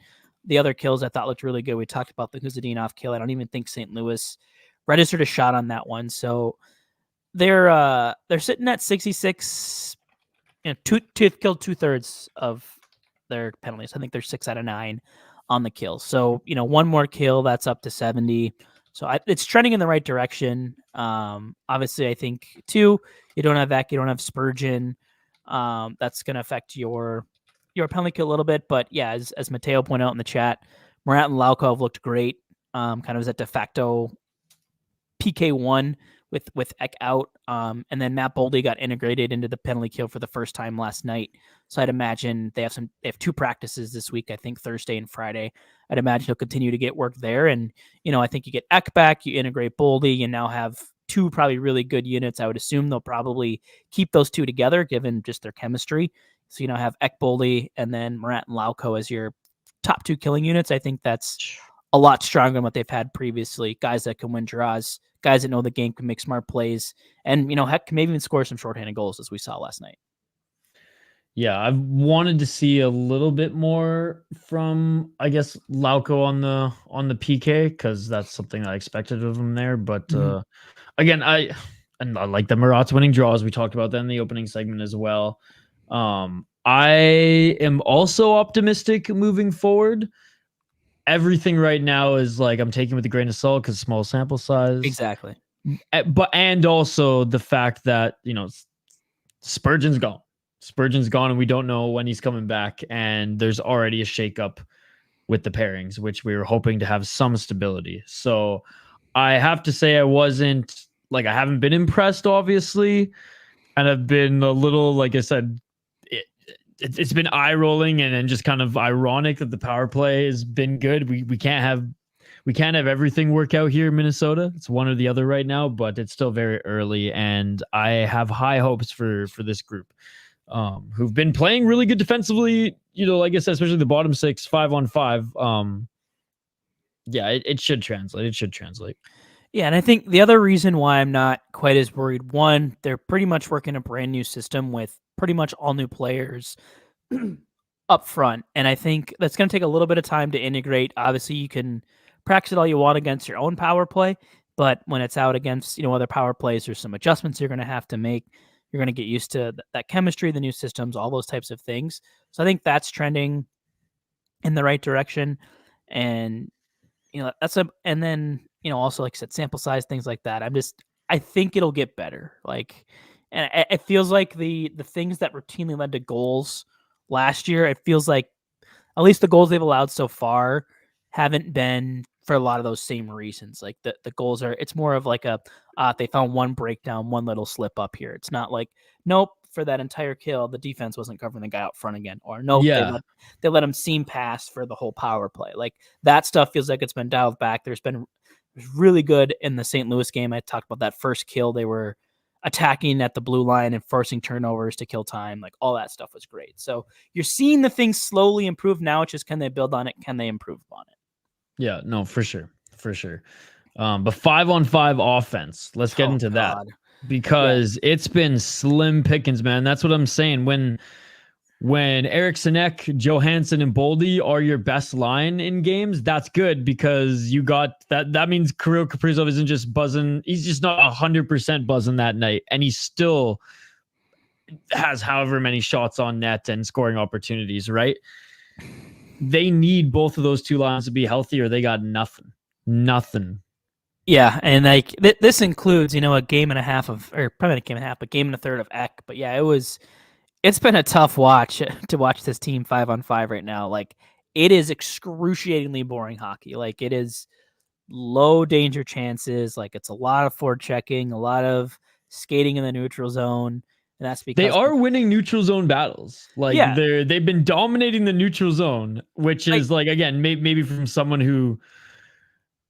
the other kills I thought looked really good. We talked about the Kuzadinov kill. I don't even think St. Louis registered a shot on that one. So they're sitting at 66. Killed 2/3 of their penalties. I think they're 6 out of 9 on the kill. So, one more kill, that's up to 70. So it's trending in the right direction. Obviously, I think, too, you don't have Eck, you don't have Spurgeon. That's going to affect your penalty kill a little bit. But, yeah, as Mateo pointed out in the chat, Morant and Lauko have looked great. Kind of as a de facto PK1 with Eck out. And then Matt Boldy got integrated into the penalty kill for the first time last night. So I'd imagine they have 2 practices this week, I think Thursday and Friday. I'd imagine he'll continue to get work there. And, I think you get Eck back, you integrate Boldy, you now have 2 probably really good units. I would assume they'll probably keep those 2 together given just their chemistry. So, have Eck, Boldy, and then Morant and Lauko as your top 2 killing units. I think that's a lot stronger than what they've had previously. Guys that can win draws, guys that know the game, can make smart plays, and, heck, can maybe even score some shorthanded goals as we saw last night.
Yeah, I've wanted to see a little bit more from, I guess, Lauko on the PK because that's something I expected of him there. But again, I like the Murat's winning draws. We talked about that in the opening segment as well. I am also optimistic moving forward. Everything right now is like I'm taking with a grain of salt because small sample size.
Exactly.
And also the fact that Spurgeon's gone. Spurgeon's gone, and we don't know when he's coming back. And there's already a shakeup with the pairings, which we were hoping to have some stability. So I have to say I haven't been impressed, obviously, and I've been a little, like I said, it's been eye rolling and just kind of ironic that the power play has been good. We can't have everything work out here in Minnesota. It's one or the other right now, but it's still very early, and I have high hopes for this group, who've been playing really good defensively. Like I said, especially the bottom 6, 5-on-5. Yeah, it should translate. It should translate.
Yeah, and I think the other reason why I'm not quite as worried, one, they're pretty much working a brand new system with pretty much all new players up front. And I think that's going to take a little bit of time to integrate. Obviously, you can practice it all you want against your own power play, but when it's out against, other power plays, there's some adjustments you're going to have to make. You're going to get used to that chemistry, the new systems, all those types of things. So I think that's trending in the right direction. And, and then, also, like I said, sample size, things like that. I think it'll get better. And it feels like the things that routinely led to goals last year, it feels like at least the goals they've allowed so far haven't been for a lot of those same reasons. Like the goals it's more of like they found one breakdown, one little slip up here. It's not like, nope, for that entire kill, the defense wasn't covering the guy out front again. Or nope, they let him seam pass for the whole power play. Like that stuff feels like it's been dialed back. There's been really good in the St. Louis game. I talked about that first kill. They were attacking at the blue line and forcing turnovers to kill time. Like all that stuff was great. So you're seeing the things slowly improve now. It's just, can they build on it? Can they improve upon it?
Yeah, no, for sure. For sure. But 5-on-5 offense, let's get into that because it's been slim pickings, man. That's what I'm saying. When Eriksson, Johansson, and Boldy are your best line in games, that's good because you got that. That means Kirill Kaprizov isn't just buzzing. He's just not 100% buzzing that night. And he still has however many shots on net and scoring opportunities, right? They need both of those 2 lines to be healthy or they got nothing. Nothing.
Yeah, and like this includes, a game and a half or probably not a game and a half, but game and a third of Eck. But yeah, it's been a tough watch to watch this team 5-on-5 right now. Like it is excruciatingly boring hockey. Like it is low danger chances. Like it's a lot of forechecking, a lot of skating in the neutral zone. And that's
They
because
are winning neutral zone battles. Like
yeah,
they've been dominating the neutral zone, which is like again maybe from someone who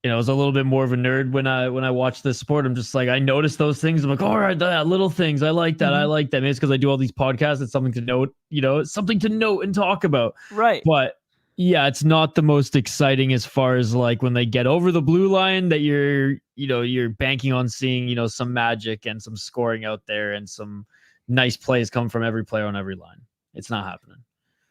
is a little bit more of a nerd when I watch this sport. I'm just like I notice those things. I'm like, all right, little things. I like that. I like that. Maybe it's because I do all these podcasts. It's something to note. It's something to note and talk about.
right.
But yeah, it's not the most exciting as far as like when they get over the blue line that you're banking on seeing some magic and some scoring out there and some nice plays come from every player on every line. It's not happening.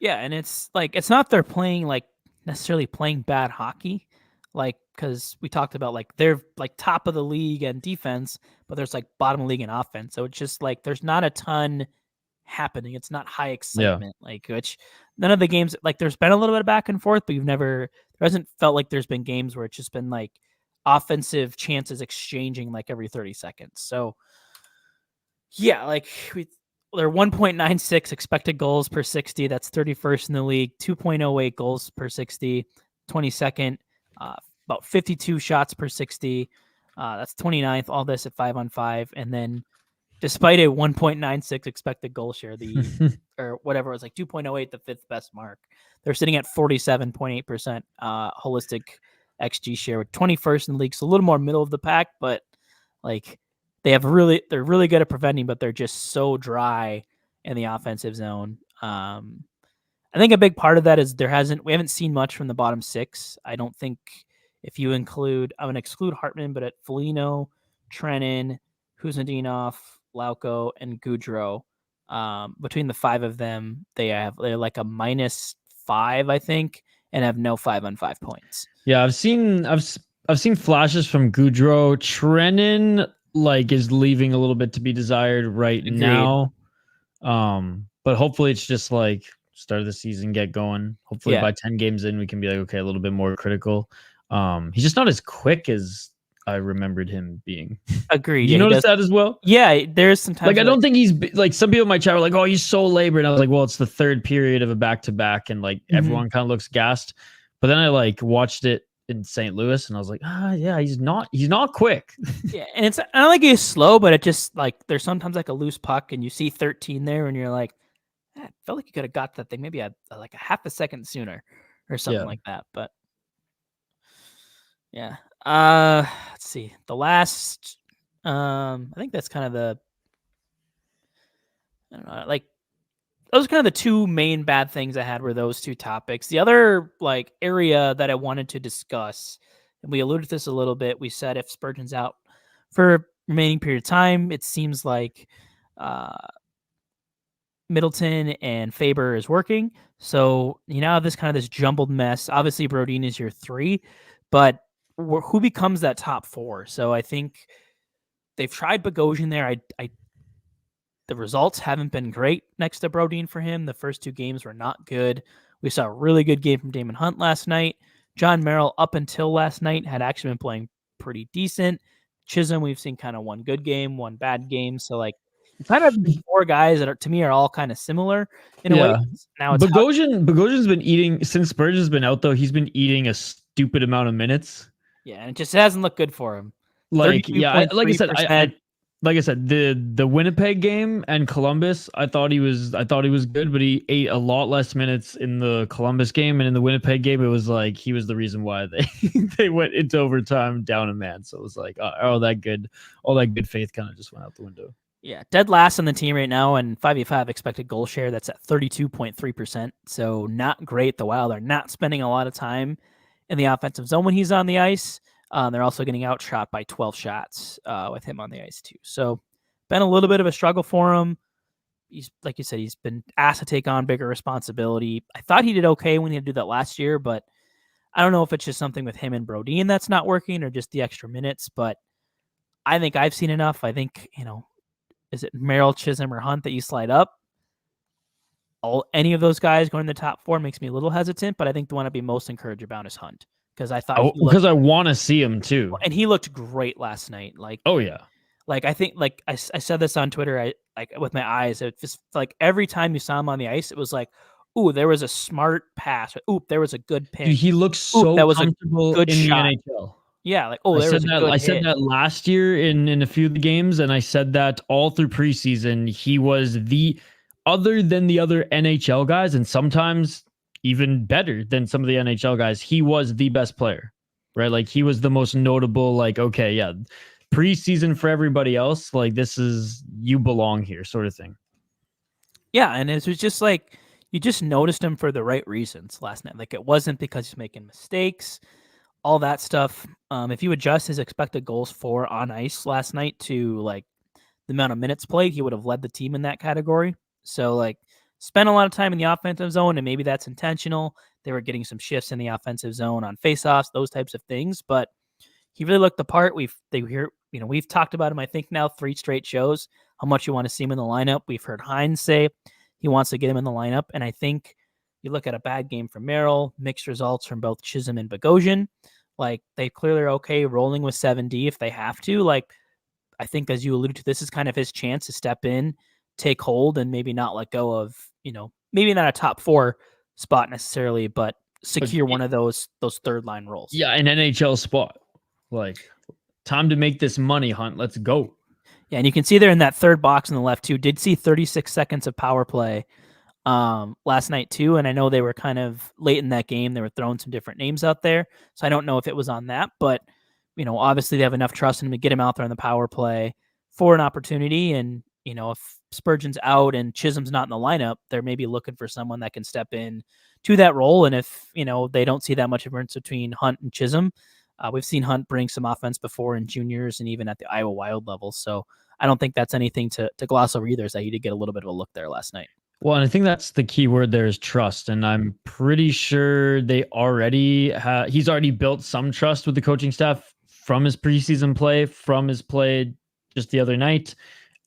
Yeah, and it's like it's not they're playing like necessarily playing bad hockey, like because we talked about like they're like top of the league and defense, but there's like bottom of the league in offense. So it's just like there's not a ton happening. It's not high excitement, like which none of the games like there's been a little bit of back and forth, but there hasn't felt like there's been games where it's just been like offensive chances exchanging like every 30 seconds. So yeah, like they're 1.96 expected goals per 60. That's 31st in the league. 2.08 goals per 60, 22nd. About 52 shots per 60. That's 29th. All this at 5-on-5. And then despite a 1.96 expected goal share, or whatever, it was like 2.08, the fifth best mark. They're sitting at 47.8% holistic XG share with 21st in the league. So a little more middle of the pack, but like they're really good at preventing, but they're just so dry in the offensive zone. I think a big part of that is we haven't seen much from the bottom six. I don't think if you I'm going to exclude Hartman, but at Foligno, Trenin, Kuzmadinov, Lauko, and Goudreau, between the five of them, they're like a -5, I think, and have no 5-on-5 points.
Yeah, I've seen flashes from Goudreau. Trenin like is leaving a little bit to be desired right
Agreed.
now. But hopefully it's just like start of the season, get going. Hopefully by 10 games in, we can be like, okay, a little bit more critical. He's just not as quick as I remembered him being.
Agreed.
You notice that as well?
Yeah, there's sometimes
like I don't think he's like some people in my chat were like, oh, he's so labored. And I was like, well, it's the third period of a back-to-back, and like everyone kind of looks gassed. But then I like watched it in St. Louis, and I was like, yeah, he's not quick.
Yeah, and I don't think he's slow, but it just like there's sometimes like a loose puck, and you see 13 there, and you're like, I felt like you could have got that thing maybe like a half a second sooner or something like that. But yeah, let's see. The last, I think that's kind of I don't know, like those are kind of the two main bad things I had were those two topics. The other like area that I wanted to discuss, and we alluded to this a little bit. We said if Spurgeon's out for remaining period of time, it seems like Middleton and Faber is working. So you now have this jumbled mess. Obviously, Brodin is your 3, but who becomes that top 4? So I think they've tried Bogosian there. The results haven't been great next to Brodin for him. The first 2 games were not good. We saw a really good game from Damon Hunt last night. John Merrill, up until last night, had actually been playing pretty decent. Chisholm, we've seen kind of one good game, one bad game. So like kind of 4 guys that to me are all kind of similar in a way. Now it's
Bogosian's been eating since Spurgeon's been out though. He's been eating a stupid amount of minutes.
Yeah, and it just hasn't looked good for him.
Like I said, the Winnipeg game and Columbus, I thought he was good, but he ate a lot less minutes in the Columbus game, and in the Winnipeg game, it was like he was the reason why they went into overtime down a man. So it was like all that good faith kind of just went out the window.
Yeah, dead last on the team right now, and 5v5 expected goal share that's at 32.3%. So not great. The Wild are not spending a lot of time in the offensive zone when he's on the ice. They're also getting outshot by 12 shots with him on the ice too. So been a little bit of a struggle for him. He's like you said, he's been asked to take on bigger responsibility. I thought he did okay when he had to do that last year, but I don't know if it's just something with him and Brodin that's not working or just the extra minutes. But I think I've seen enough. I think is it Merrill, Chisholm, or Hunt that you slide up? Any of those guys going to the top 4 makes me a little hesitant, but I think the one I'd be most encouraged about is Hunt. Because I thought
I want to see him too,
and he looked great last night. Like,
oh yeah,
like I think like I said this on Twitter. I like with my eyes. It just like every time you saw him on the ice, it was like, ooh, there was a smart pass. Ooh, there was a good pinch.
Dude, he looks so
that was
comfortable
a good
in
shot.
the NHL.
Yeah, like, oh, there was a good
I said
hit.
that last year in a few of the games, and I said that all through preseason. He was other than the other NHL guys, and sometimes even better than some of the NHL guys, he was the best player, right? Like he was the most notable, like, okay, yeah, preseason for everybody else, like this is, you belong here sort of thing.
Yeah, and it was just like you just noticed him for the right reasons last night. Like it wasn't because he's making mistakes, all that stuff. If you adjust his expected goals for on ice last night to like the amount of minutes played, he would have led the team in that category. So like spent a lot of time in the offensive zone, and maybe that's intentional. They were getting some shifts in the offensive zone on faceoffs, those types of things. But he really looked the part. We've talked about him, I think now 3 straight shows, how much you want to see him in the lineup. We've heard Hines say he wants to get him in the lineup. And I think you look at a bad game from Merrill, mixed results from both Chisholm and Bogosian. Like they clearly are okay rolling with 7D if they have to. Like I think, as you alluded to, this is kind of his chance to step in, take hold, and maybe not let go of, maybe not a top 4 spot necessarily, but secure one of those third line roles.
Yeah, an NHL spot. Like, time to make this money, Hunt. Let's go.
Yeah, and you can see there in that third box on the left too. Did see 36 seconds of power play last night too, and I know they were kind of late in that game. They were throwing some different names out there, so I don't know if it was on that, but obviously they have enough trust in him to get him out there on the power play for an opportunity. And if Spurgeon's out and Chisholm's not in the lineup, they're maybe looking for someone that can step in to that role. And if they don't see that much difference between Hunt and Chisholm, we've seen Hunt bring some offense before in juniors and even at the Iowa Wild level. So I don't think that's anything to gloss over either, is that he did get a little bit of a look there last night.
Well, and I think that's the key word there is trust. And I'm pretty sure he's already built some trust with the coaching staff from his preseason play, from his play just the other night.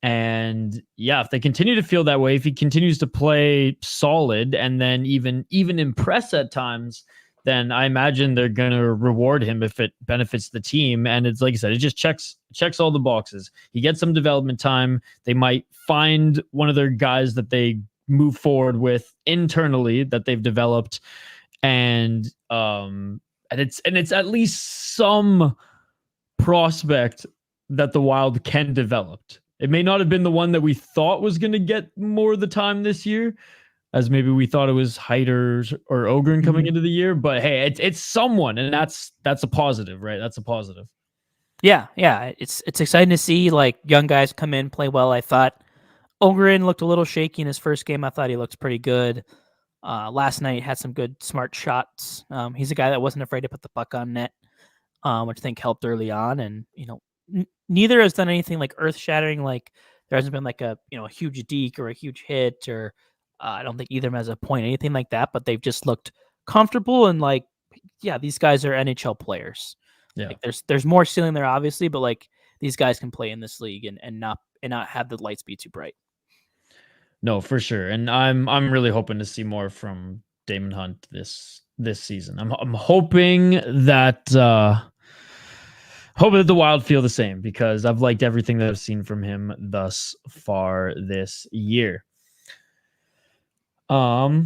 And yeah, if they continue to feel that way, if he continues to play solid and then even impress at times, then I imagine they're going to reward him if it benefits the team. And it's like I said, it just checks all the boxes. He gets some development time. They might find one of their guys that they move forward with internally that they've developed. And it's at least some prospect that the Wild can develop. It may not have been the one that we thought was going to get more of the time this year, as maybe we thought it was Heider or Ogren coming into the year. But hey, it's someone, and that's a positive, right? That's a positive.
Yeah. It's exciting to see like young guys come in, play well. I thought Ogren looked a little shaky in his first game. I thought he looked pretty good. Last night had some good, smart shots. He's a guy that wasn't afraid to put the puck on net, which I think helped early on. And neither has done anything like earth-shattering. Like there hasn't been like a huge deke or a huge hit, or I don't think either of them has a point, anything like that. But they've just looked comfortable and like, yeah, these guys are NHL players.
Yeah,
like, there's more ceiling there, obviously, but like these guys can play in this league and not have the lights be too bright.
No, for sure. And I'm really hoping to see more from Damon Hunt this season. I'm hoping that the Wild feel the same, because I've liked everything that I've seen from him thus far this year. Well,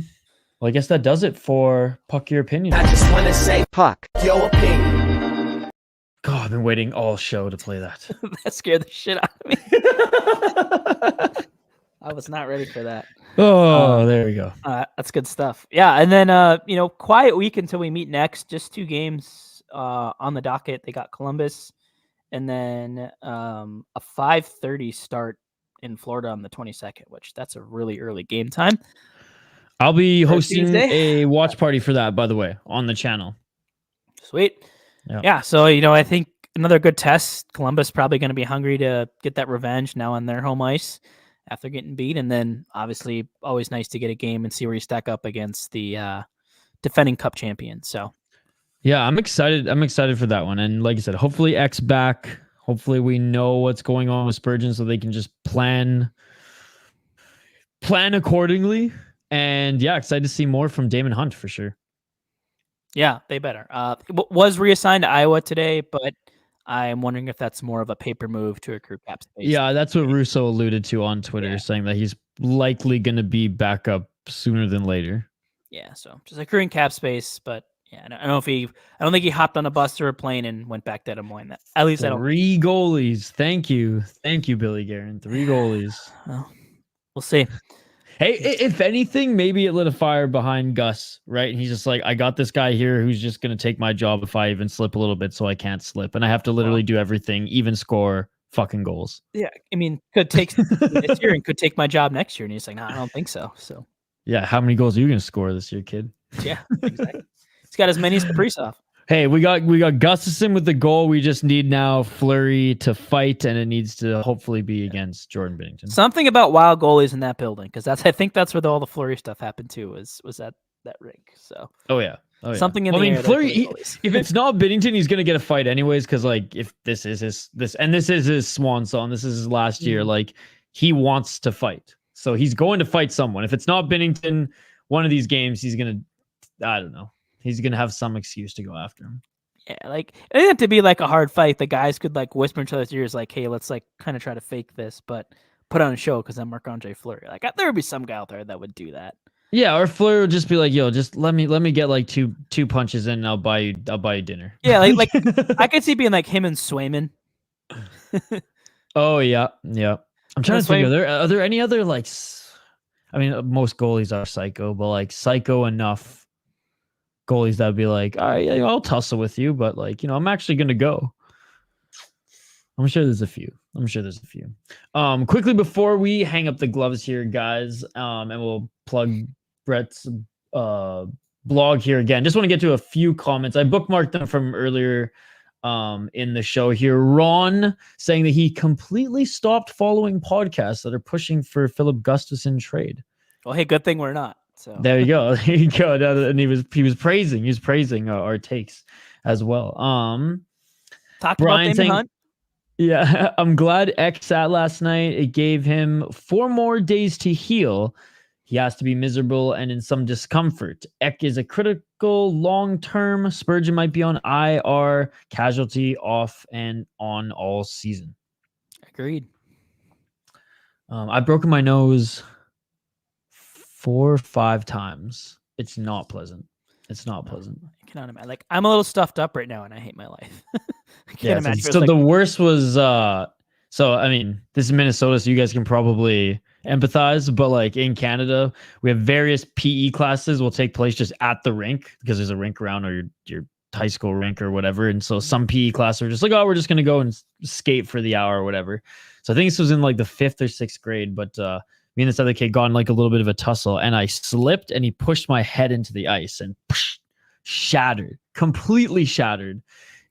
I guess that does it for Puck Your Opinion.
I just want to say, Puck Your Opinion.
God, I've been waiting all show to play that.
That scared the shit out of me. I was not ready for that.
Oh, there we go.
That's good stuff. Yeah, and then quiet week until we meet next. Just 2 games on the docket. They got Columbus, and then a 5:30 start in Florida on the 22nd, which that's a really early game time.
I'll be hosting a watch party for that, by the way, on the channel.
Sweet. Yeah. So I think another good test. Columbus probably going to be hungry to get that revenge now on their home ice after getting beat. And then obviously always nice to get a game and see where you stack up against the defending cup champion. So
yeah, I'm excited. I'm excited for that one. And like I said, hopefully X back. Hopefully we know what's going on with Spurgeon so they can just plan accordingly. And yeah, excited to see more from Damon Hunt for sure.
Yeah, they better. Was reassigned to Iowa today, but I'm wondering if that's more of a paper move to accrue cap space.
Yeah, that's what Russo alluded to on Twitter, saying that he's likely going to be back up sooner than later.
Yeah, so just accruing cap space, but Yeah, I don't think he hopped on a bus or a plane and went back to Des Moines. At least I don't.
3 goalies. Thank you, Billy Guerin. 3 goalies.
Well, we'll see.
Hey, if anything, maybe it lit a fire behind Gus, right? And he's just like, I got this guy here who's just going to take my job if I even slip a little bit, so I can't slip. And I have to literally do everything, even score fucking goals.
Yeah, I mean, could take this year and could take my job next year. And he's like, no, I don't think so. So,
yeah, how many goals are you going to score this year, kid?
Yeah, exactly. He's got as many as Kaprizov.
Hey, we got Gustafsson with the goal. We just need now Fleury to fight, and it needs to hopefully be against Jordan Binnington.
Something about wild goalies in that building, because I think that's where all the Fleury stuff happened too. Was that rink? So something in the air.
Fleury, if it's not Binnington, he's gonna get a fight anyways. Because like, if this is his swan song, this is his last year. Like, he wants to fight, so he's going to fight someone. If it's not Binnington, one of these games, he's gonna, I don't know. He's going to have some excuse to go after him.
Yeah, like, it didn't have to be like a hard fight. The guys could like whisper in each other's ears like, hey, let's like kind of try to fake this, but put on a show because I'm Marc-Andre Fleury. Like, there would be some guy out there that would do that.
Yeah, or Fleury would just be like, yo, just let me get like two punches in and I'll buy you dinner.
Yeah, like I could see being like him and Swayman.
Oh, yeah. I'm trying to think, are there any other like, I mean, most goalies are psycho, but like psycho enough goalies that would be like, all right, I'll tussle with you, but like, I'm actually gonna go. I'm sure there's a few. Quickly before we hang up the gloves here, guys, and we'll plug Brett's blog here again. Just want to get to a few comments. I bookmarked them from earlier in the show here. Ron saying that he completely stopped following podcasts that are pushing for Philip Gustafsson trade.
Well, hey, good thing we're not. So
there you go. And he was praising our takes as well.
Talked Brian about Damon Hunt.
Yeah, I'm glad X sat last night. It gave him 4 more days to heal. He has to be miserable and in some discomfort. Ek is a critical long-term. Spurgeon might be on IR, casualty off and on all season.
Agreed.
I've broken my nose 4 or 5 times. It's not pleasant. I cannot imagine.
Like, I'm a little stuffed up right now and I hate my life. I can't imagine.
So the worst was so I mean, this is Minnesota, so you guys can probably empathize, but like in Canada, we have various PE classes will take place just at the rink because there's a rink around, or your high school rink or whatever. And so some PE classes are just like, oh, we're just gonna go and skate for the hour or whatever. So I think this was in like the 5th or 6th grade, but me and this other kid got in like a little bit of a tussle, and I slipped and he pushed my head into the ice and completely shattered.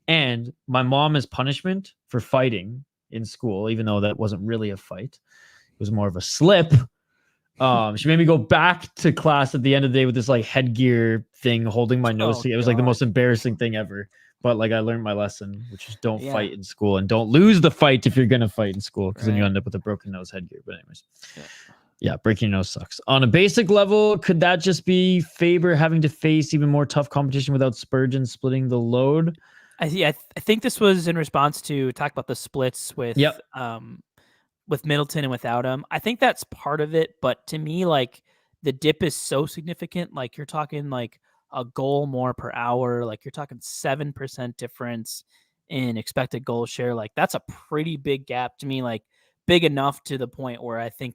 And my mom, as punishment for fighting in school, even though that wasn't really a fight, it was more of a slip. She made me go back to class at the end of the day with this like headgear thing holding my nose. It was like the most embarrassing thing ever. But like, I learned my lesson, which is don't fight in school, and don't lose the fight if you're going to fight in school, because then you end up with a broken nose headgear. But anyways, yeah, breaking your nose sucks. On a basic level, could that just be Faber having to face even more tough competition without Spurgeon splitting the load?
I think this was in response to talk about the splits with Middleton and without him. I think that's part of it, but to me, like, the dip is so significant. Like, you're talking like a goal more per hour. Like, you're talking 7% difference in expected goal share. Like, that's a pretty big gap to me. Like, big enough to the point where I think,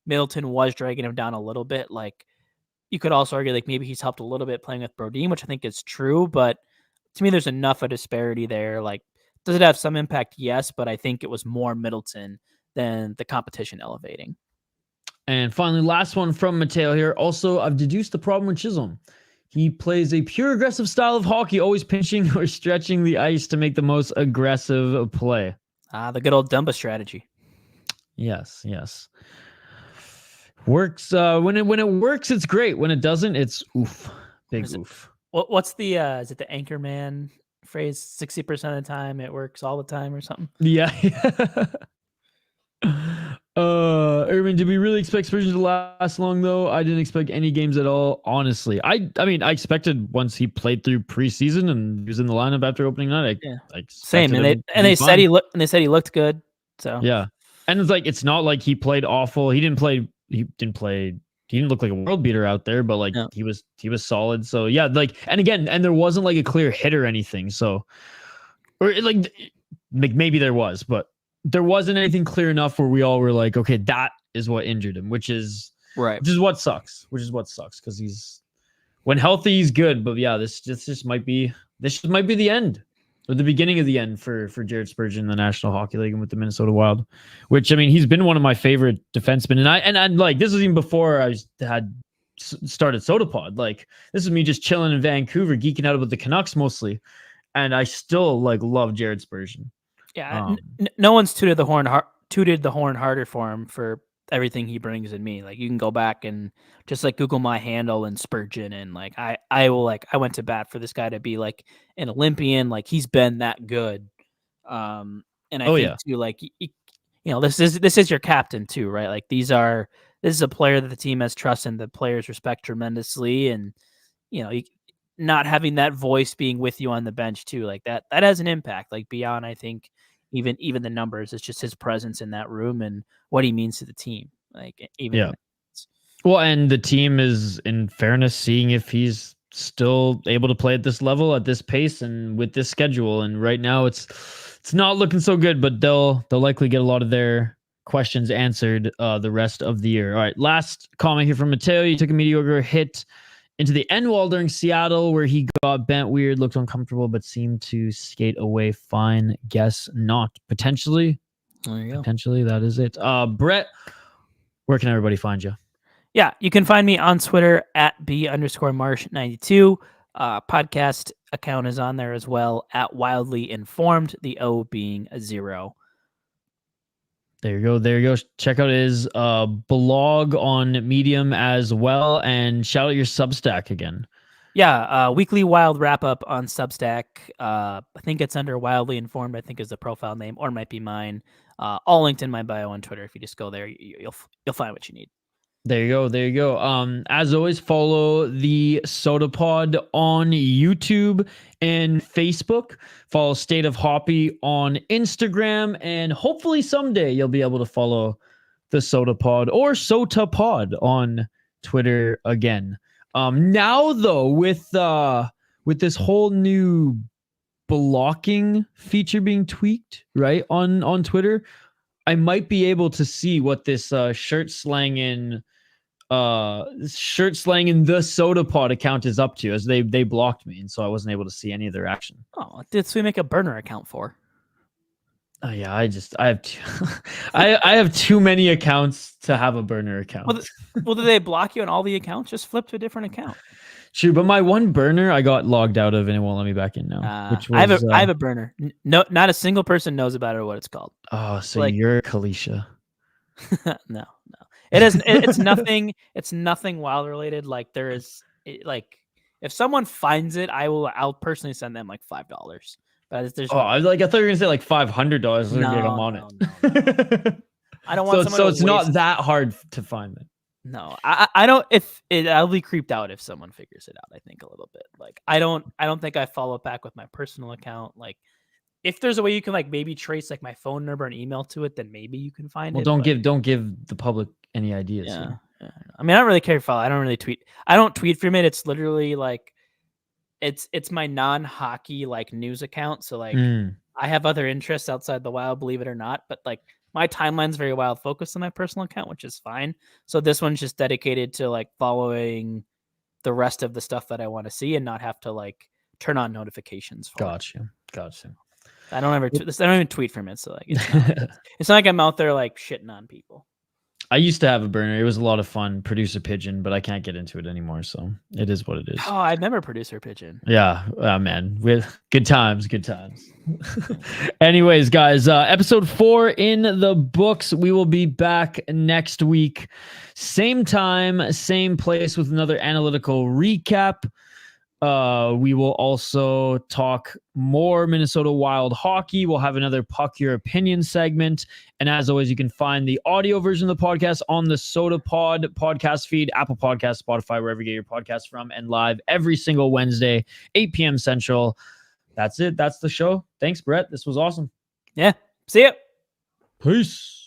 Middleton was dragging him down a little bit. Like, you could also argue like maybe he's helped a little bit playing with Brodin, which I think is true, but to me, there's enough of disparity there. Like, does it have some impact? Yes, but I think it was more Middleton than the competition elevating.
And finally, last one from Mateo here. Also, I've deduced the problem with Chisholm. He plays a pure aggressive style of hockey, always pinching or stretching the ice to make the most aggressive play.
The good old Dumba strategy.
Yes. Works when it works, it's great. When it doesn't, it's oof. Big oof.
What's the is it the Anchorman phrase? 60% of the time it works all the time or something?
Yeah. Irvin, did we really expect Spurgeon to last long though? I didn't expect any games at all, honestly. I mean, I expected once he played through preseason and he was in the lineup after opening night.
Same, and they said he looked good. So
yeah, and it's like it's not like he played awful. He didn't play he didn't look like a world beater out there, but like
No.
he was solid. So yeah, like, and again, and there wasn't like a clear hit or anything. So, or like maybe there was, but there wasn't anything clear enough where we all were like, okay, that is what injured him, which is what sucks. Because he's, when healthy, he's good. But yeah, this just might be the end, or the beginning of the end for Jared Spurgeon in the National Hockey League and with the Minnesota Wild. Which, I mean, he's been one of my favorite defensemen, and I like, this was even before I had started Sotapod. Like, this is me just chilling in Vancouver, geeking out about the Canucks mostly, and I still like love Jared Spurgeon.
Yeah, no one's tooted the horn harder for him for everything he brings in me. Like, you can go back and just like Google my handle and Spurgeon, and like I went to bat for this guy to be like an Olympian. Like, he's been that good. And I think too, like, you know, this is your captain too, right? Like, this is a player that the team has trust and the players respect tremendously, and you know, not having that voice being with you on the bench too, like that has an impact. Like, beyond, I think, even the numbers, it's just his presence in that room and what he means to the team. Like, even
well, and the team is, in fairness, seeing if he's still able to play at this level, at this pace, and with this schedule. And right now, it's not looking so good. But they'll likely get a lot of their questions answered the rest of the year. All right, last comment here from Mateo. You took a mediocre hit into the end wall during Seattle, where he got bent weird, looked uncomfortable, but seemed to skate away fine. Guess not. Potentially. There you go. Potentially, that is it. Brett, where can everybody find you?
Yeah, you can find me on Twitter at @B_Marsh92. Podcast account is on there as well, at Wildly Informed, the O being a 0.
There you go. Check out his blog on Medium as well, and shout out your Substack again.
Yeah, weekly Wild wrap up on Substack. I think it's under Wildly Informed, I think is the profile name, or it might be mine. All linked in my bio on Twitter. If you just go there, you'll find what you need.
There you go. As always, follow the Sotapod on YouTube and Facebook. Follow State of Hoppy on Instagram, and hopefully someday you'll be able to follow the Sotapod or Sotapod on Twitter again. Now though, with this whole new blocking feature being tweaked, right, on Twitter, I might be able to see what this shirt slanging the Sotapod account is up to, as they blocked me, and so I wasn't able to see any of their action.
Oh, did we make a burner account for?
Oh yeah, I have I have too many accounts to have a burner account.
Well, did they block you on all the accounts? Just flip to a different account.
True, but my one burner I got logged out of, and it won't let me back in now. Which was,
I have a burner. No, not a single person knows about it or what it's called.
Oh, so like, you're Kalisha.
No. It is. It's nothing. It's nothing wild related. Like, there is, like, if someone finds it, I'll personally send them like $5. But there's.
Oh, I thought you were gonna say like $500.
No,
I'm on it.
No. I don't want.
So it's not that hard to find it.
No, I don't. I'll be creeped out if someone figures it out. I think a little bit. Like, I don't think I follow back with my personal account. Like, if there's a way you can like maybe trace like my phone number and email to it, then maybe you can find it.
Well, don't give the public any ideas.
Yeah. I mean, I don't really care if I don't really tweet. I don't tweet from it. It's literally like, it's my non-hockey like news account. So like, I have other interests outside the Wild, believe it or not. But like, my timeline's very Wild focused on my personal account, which is fine. So this one's just dedicated to like following the rest of the stuff that I want to see and not have to like turn on notifications for.
Gotcha.
I don't even tweet from it. So like, it's not like I'm out there like shitting on people.
I used to have a burner. It was a lot of fun, Producer Pigeon, but I can't get into it anymore. So it is what it is.
Oh, I remember Producer Pigeon.
Yeah, man, with good times. Anyways, guys, episode 4 in the books. We will be back next week, same time, same place, with another analytical recap. We will also talk more Minnesota Wild hockey. We'll have another Puck Your Opinion segment. And as always, you can find the audio version of the podcast on the Sotapod podcast feed, Apple Podcasts, Spotify, wherever you get your podcasts from, and live every single Wednesday, 8 p.m. Central. That's it. That's the show. Thanks, Brett. This was awesome.
Yeah. See ya.
Peace.